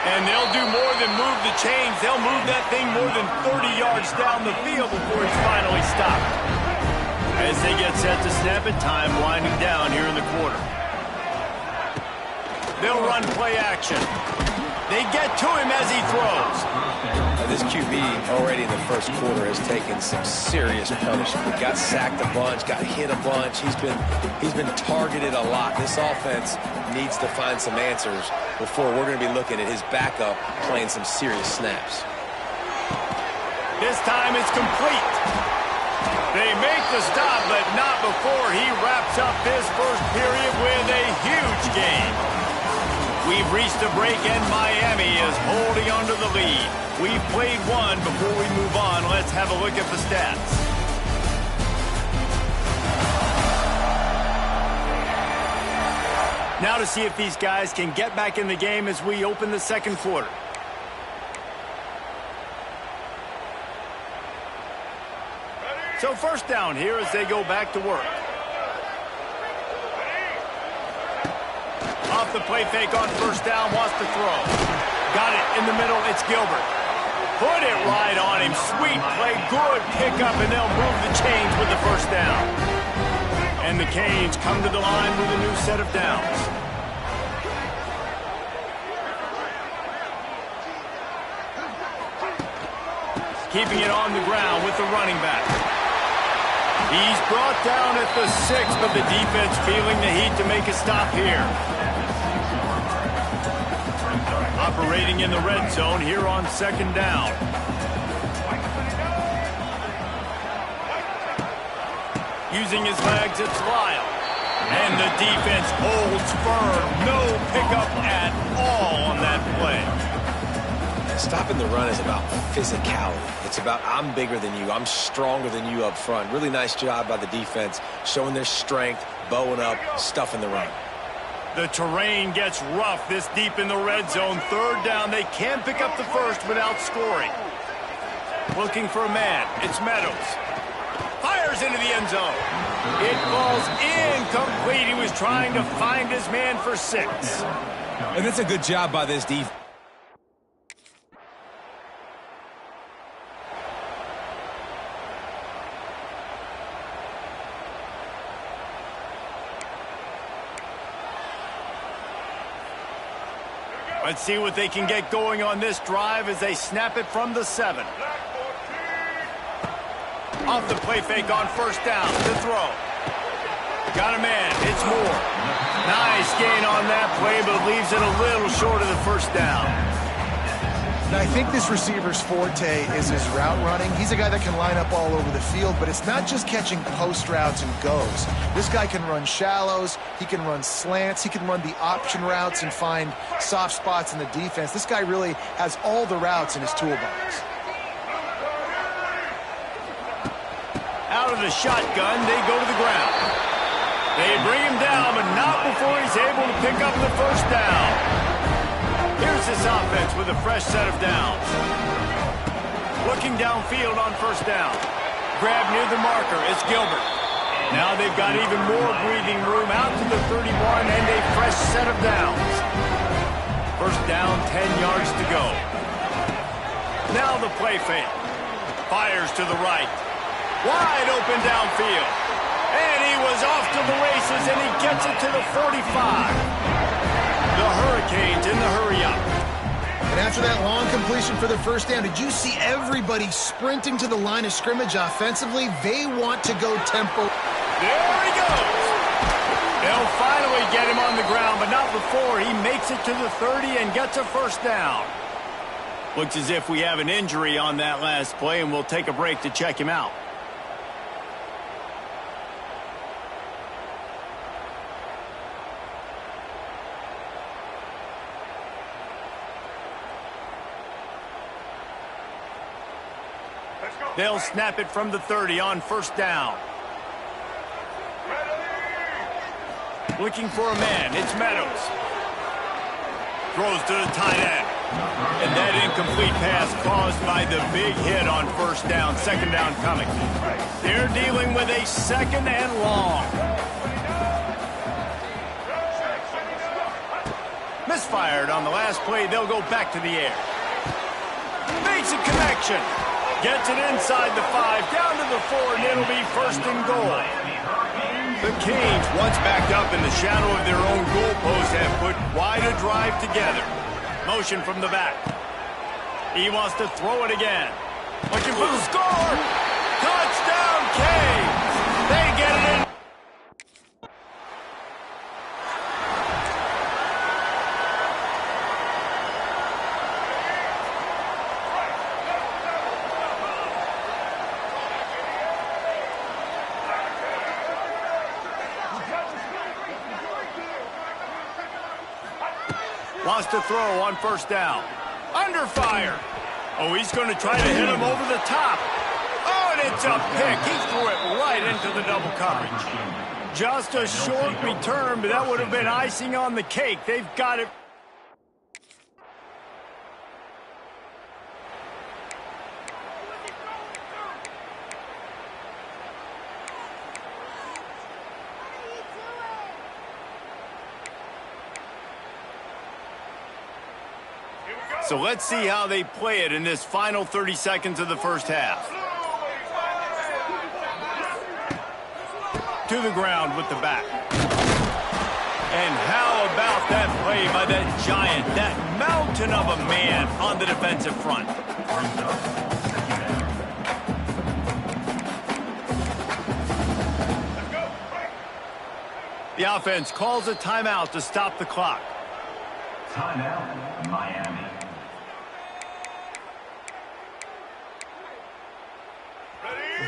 And they'll do more than move the chains. They'll move that thing more than 30 yards down the field before it's finally stopped. As they get set to snap it, time winding down here in the quarter. They'll run play action. They get to him as he throws. This QB already in the first quarter has taken some serious punishment. Got sacked a bunch, got hit a bunch. He's been targeted a lot. This offense needs to find some answers before we're going to be looking at his backup playing some serious snaps. This time it's complete. They make the stop, but not before he wraps up this first period with a huge gain. We've reached a break, and Miami is holding onto the lead. We've played one. Before we move on, let's have a look at the stats. Now to see if these guys can get back in the game as we open the second quarter. So first down here as they go back to work. Off the play fake on first down, wants to throw. Got it in the middle, it's Gilbert. Put it right on him, sweet play, good pickup, and they'll move the chains with the first down. And the Canes come to the line with a new set of downs. Keeping it on the ground with the running back. He's brought down at the 6, but the defense feeling the heat to make a stop here. Operating in the red zone here on second down. Using his legs, it's Lyle. And the defense holds firm. No pickup at all on that play. Stopping the run is about physicality. It's about I'm bigger than you. I'm stronger than you up front. Really nice job by the defense, showing their strength, bowing up, stuffing the run. The terrain gets rough this deep in the red zone. Third down, they can't pick up the first without scoring. Looking for a man. It's Meadows. Fires into the end zone. It falls incomplete. He was trying to find his man for 6. And that's a good job by this defense. Let's see what they can get going on this drive as they snap it from the 7. Off the play fake on first down. To throw. Got a man. It's Moore. Nice gain on that play, but leaves it a little short of the first down. Now, I think this receiver's forte is his route running. He's a guy that can line up all over the field, but it's not just catching post routes and goes. This guy can run shallows, he can run slants, he can run the option routes and find soft spots in the defense. This guy really has all the routes in his toolbox. Out of the shotgun, they go to the ground. They bring him down, but not before he's able to pick up the first down. Here's this offense with a fresh set of downs. Looking downfield on first down. Grab near the marker. It's Gilbert. Now they've got even more breathing room out to the 31 and a fresh set of downs. First down, 10 yards to go. Now the play fake. Fires to the right. Wide open downfield. And he was off to the races, and he gets it to the 45. The Hurricanes in the hurry-up. And after that long completion for the first down, did you see everybody sprinting to the line of scrimmage offensively? They want to go tempo. There he goes. They'll finally get him on the ground, but not before he makes it to the 30 and gets a first down. Looks as if we have an injury on that last play, and we'll take a break to check him out. They'll snap it from the 30 on first down. Looking for a man. It's Meadows. Throws to the tight end. And that incomplete pass caused by the big hit on first down. Second down coming. They're dealing with a second and long. Misfired on the last play. They'll go back to the air. Makes a connection. Gets it inside the 5, down to the 4, and it'll be first and goal. The Canes, once backed up in the shadow of their own goalpost, have put quite a drive together. Motion from the back. He wants to throw it again. Looking for the score. Touchdown, Canes. They get it in. Wants to throw on first down. Under fire. Oh, he's going to try to hit him over the top. Oh, and it's a pick. He threw it right into the double coverage. Just a short return, but that would have been icing on the cake. They've got it. So let's see how they play it in this final 30 seconds of the first half. To the ground with the back. And how about that play by that giant, that mountain of a man on the defensive front? The offense calls a timeout to stop the clock. Timeout, Miami.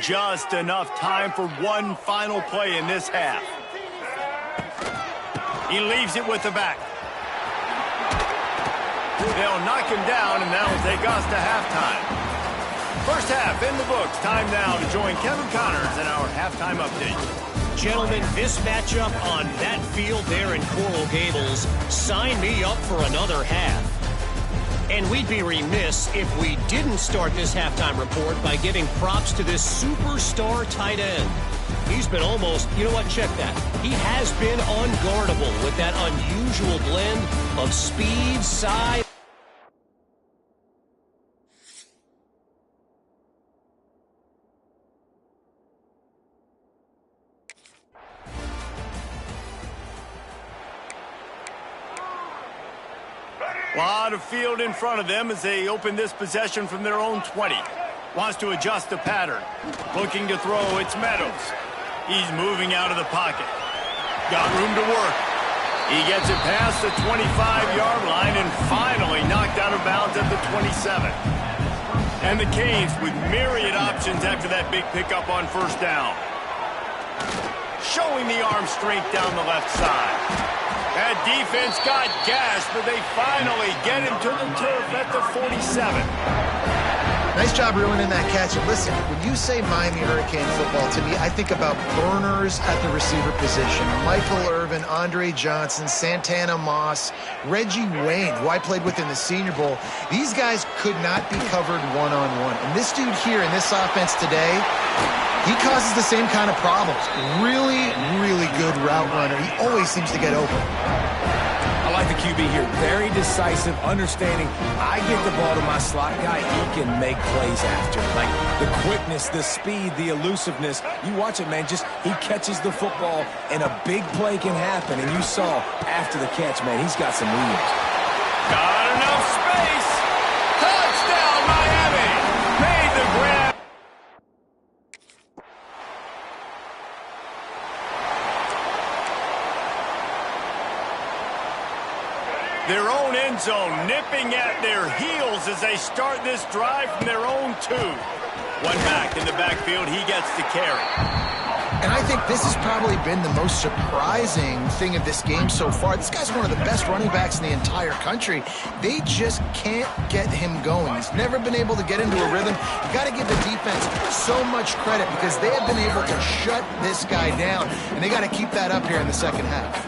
Just enough time for one final play in this half. He leaves it with the back. They'll knock him down, and that'll take us to halftime. First half in the books. Time now to join Kevin Connors in our halftime update. Gentlemen, this matchup on that field there in Coral Gables, sign me up for another half. And we'd be remiss if we didn't start this halftime report by giving props to this superstar tight end. He's been almost, you know what, check that. He has been unguardable with that unusual blend of speed, size. A lot of field in front of them as they open this possession from their own 20. Wants to adjust the pattern. Looking to throw, it's Meadows. He's moving out of the pocket. Got room to work. He gets it past the 25-yard line and finally knocked out of bounds at the 27. And the Canes with myriad options after that big pickup on first down. Showing the arm strength down the left side. That defense got gas, but they finally get him to the turf at the 47. Nice job ruining that catch. And listen, when you say Miami Hurricane football, to me, I think about burners at the receiver position. Michael Irvin, Andre Johnson, Santana Moss, Reggie Wayne, who I played with in the Senior Bowl. These guys could not be covered one-on-one. And this dude here in this offense today, he causes the same kind of problems. Really, really good route runner. He always seems to get open. I like the QB here. Very decisive, understanding. I get the ball to my slot guy, he can make plays after. Like the quickness, the speed, the elusiveness. You watch it, man. Just he catches the football, and a big play can happen. And you saw after the catch, man, he's got some wheels. Got enough space. Touchdown, Miami. Made the grab. Their own end zone nipping at their heels as they start this drive from their own 2. One back in the backfield, he gets the carry. And I think this has probably been the most surprising thing of this game so far. This guy's one of the best running backs in the entire country. They just can't get him going. He's never been able to get into a rhythm. You got to give the defense so much credit because they have been able to shut this guy down, and they got to keep that up here in the second half.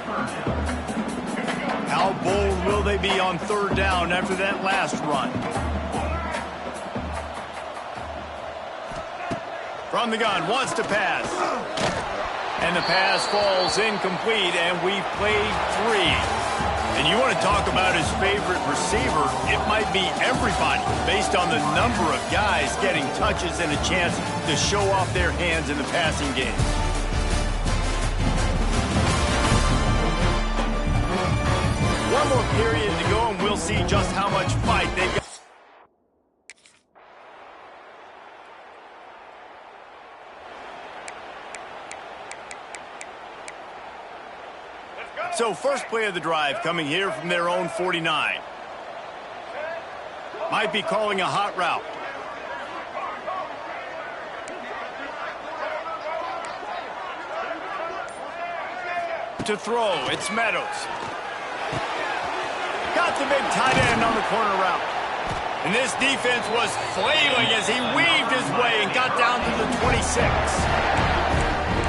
How bold will they be on third down after that last run? From the gun, wants to pass. And the pass falls incomplete, and we've played 3. And you want to talk about his favorite receiver, it might be everybody, based on the number of guys getting touches and a chance to show off their hands in the passing game. One more period to go, and we'll see just how much fight they've got. So first play of the drive coming here from their own 49. Might be calling a hot route. To throw, it's Meadows. Got got the big tight end on the corner route. And this defense was flailing as he weaved his way and got down to the 26.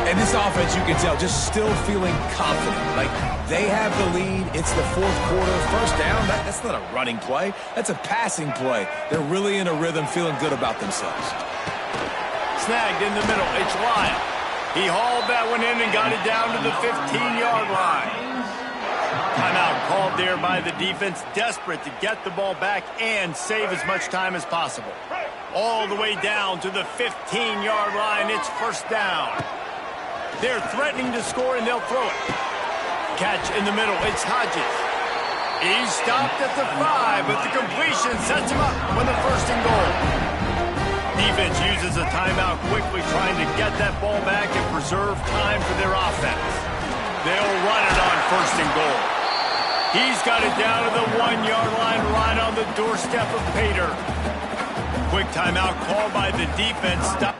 And this offense, you can tell, just still feeling confident. Like, they have the lead. It's the fourth quarter. First down, that's not a running play. That's a passing play. They're really in a rhythm, feeling good about themselves. Snagged in the middle. It's Lyle. He hauled that one in and got it down to the 15-yard line. Timeout called there by the defense, desperate to get the ball back and save as much time as possible. All the way down to the 15-yard line. It's first down. They're threatening to score, and they'll throw it. Catch in the middle. It's Hodges. He's stopped at the 5, but the completion sets him up with a first and goal. Defense uses a timeout quickly, trying to get that ball back and preserve time for their offense. They'll run it on first and goal. He's got it down to the 1-yard line, right on the doorstep of Pater. Quick timeout called by the defense. Stop.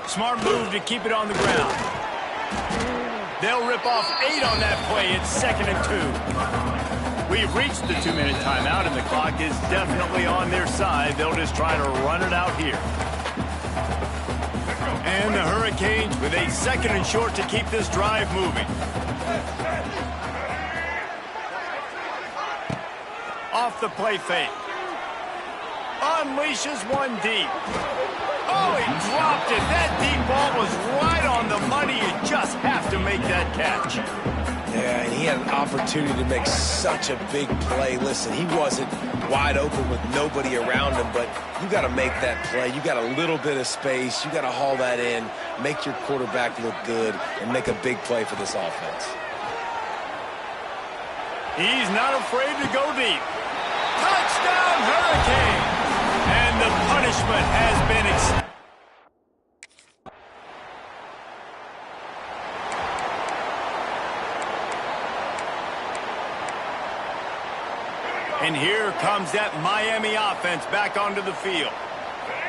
Smart move to keep it on the ground. They'll rip off 8 on that play. It's 2nd and 2. We've reached the 2-minute timeout, and the clock is definitely on their side. They'll just try to run it out here. And the Hurricanes with a 2nd and short to keep this drive moving. Off the play fake. Unleashes one deep. Oh, he dropped it. That deep ball was right on the money. You just have to make that catch. Yeah, and he had an opportunity to make such a big play. Listen, he wasn't wide open with nobody around him, but you got to make that play. You got a little bit of space. You got to haul that in, make your quarterback look good, and make a big play for this offense. He's not afraid to go deep. Touchdown, Hurricanes! And the punishment has been extended. And here comes that Miami offense back onto the field.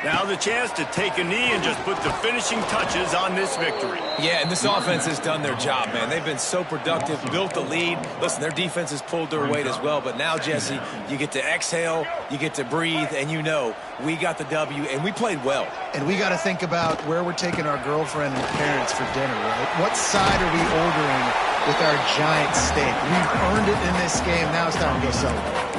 Now the chance to take a knee and just put the finishing touches on this victory. Yeah, and this offense has done their job, man. They've been so productive, built the lead. Listen, their defense has pulled their weight as well. But now, Jesse, you get to exhale, you get to breathe, and you know we got the W, and we played well. And we got to think about where we're taking our girlfriend and parents for dinner, right? What side are we ordering with our giant steak? We've earned it in this game. Now it's time to go celebrate.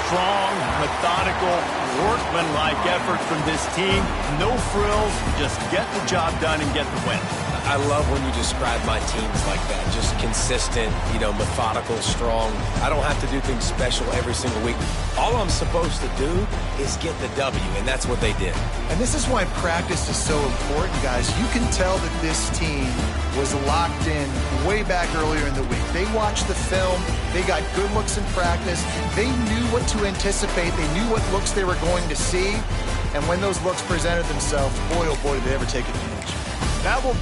Strong, methodical, workmanlike effort from this team. No frills, just get the job done and get the win. I love when you describe my teams like that. Just consistent, methodical, strong. I don't have to do things special every single week. All I'm supposed to do is get the W, and that's what they did. And this is why practice is so important, guys. You can tell that this team was locked in way back earlier in the week. They watched the film. They got good looks in practice. They knew what to anticipate. They knew what looks they were going to see. And when those looks presented themselves, boy, oh boy, did they ever take advantage. That will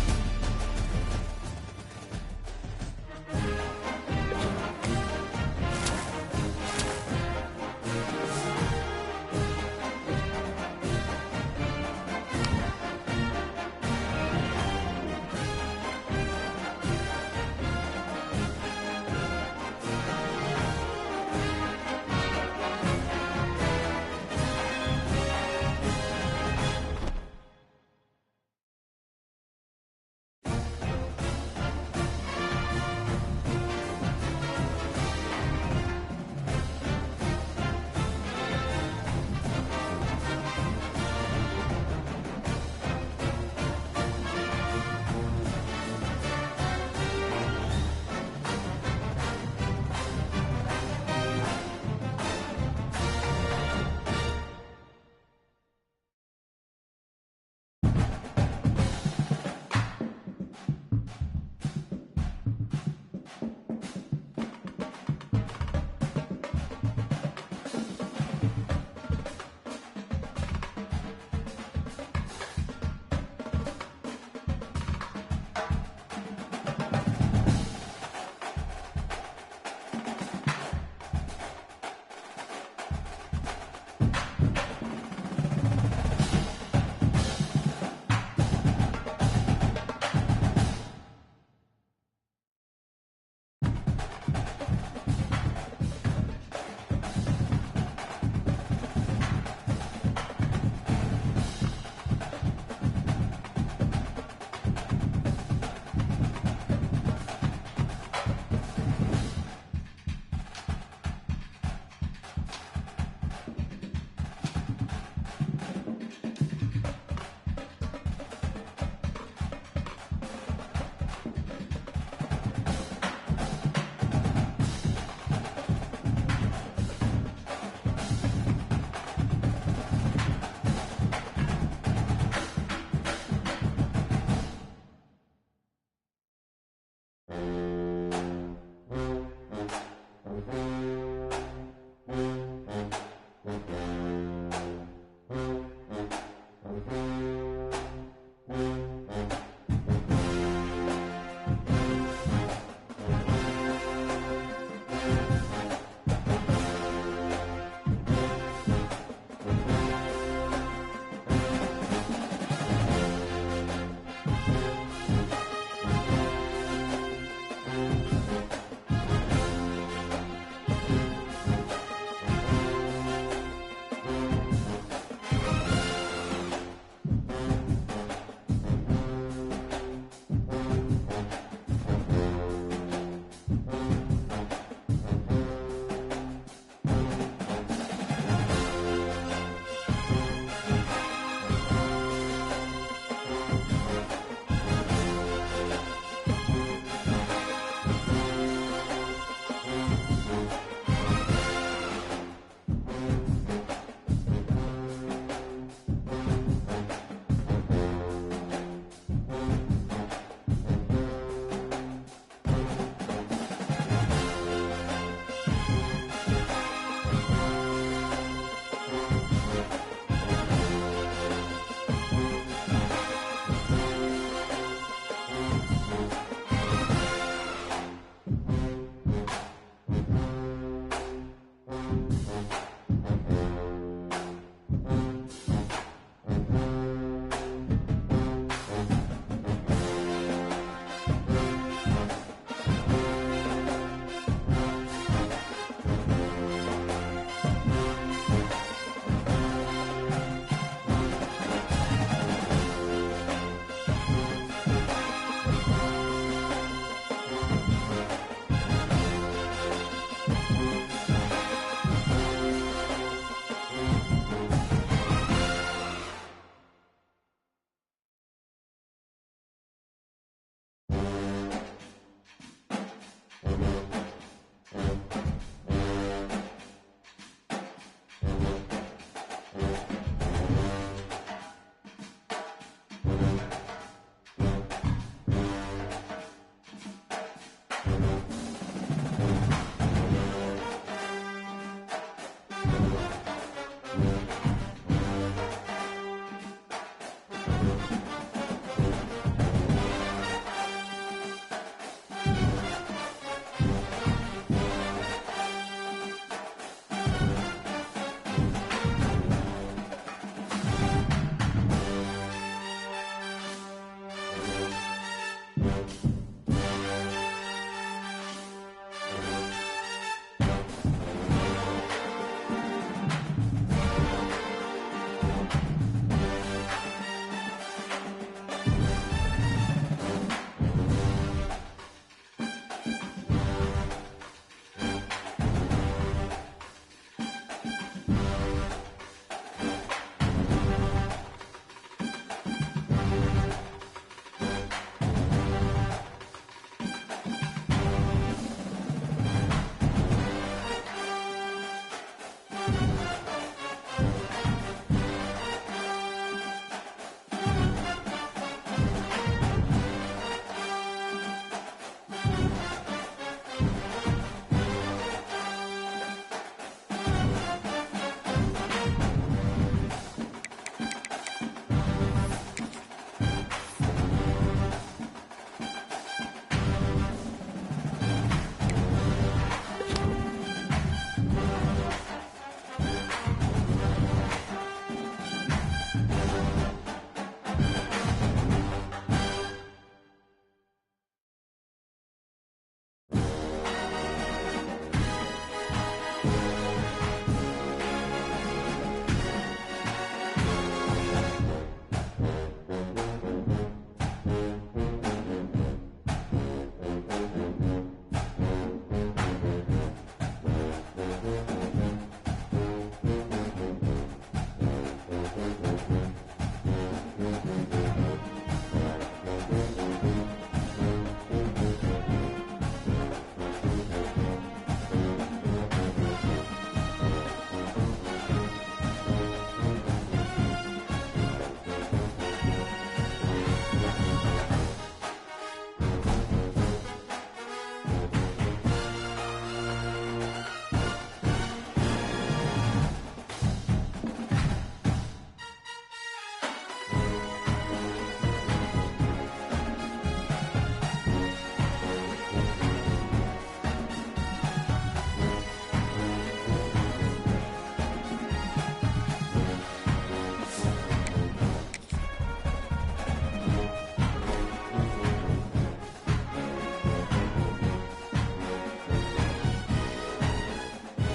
Set.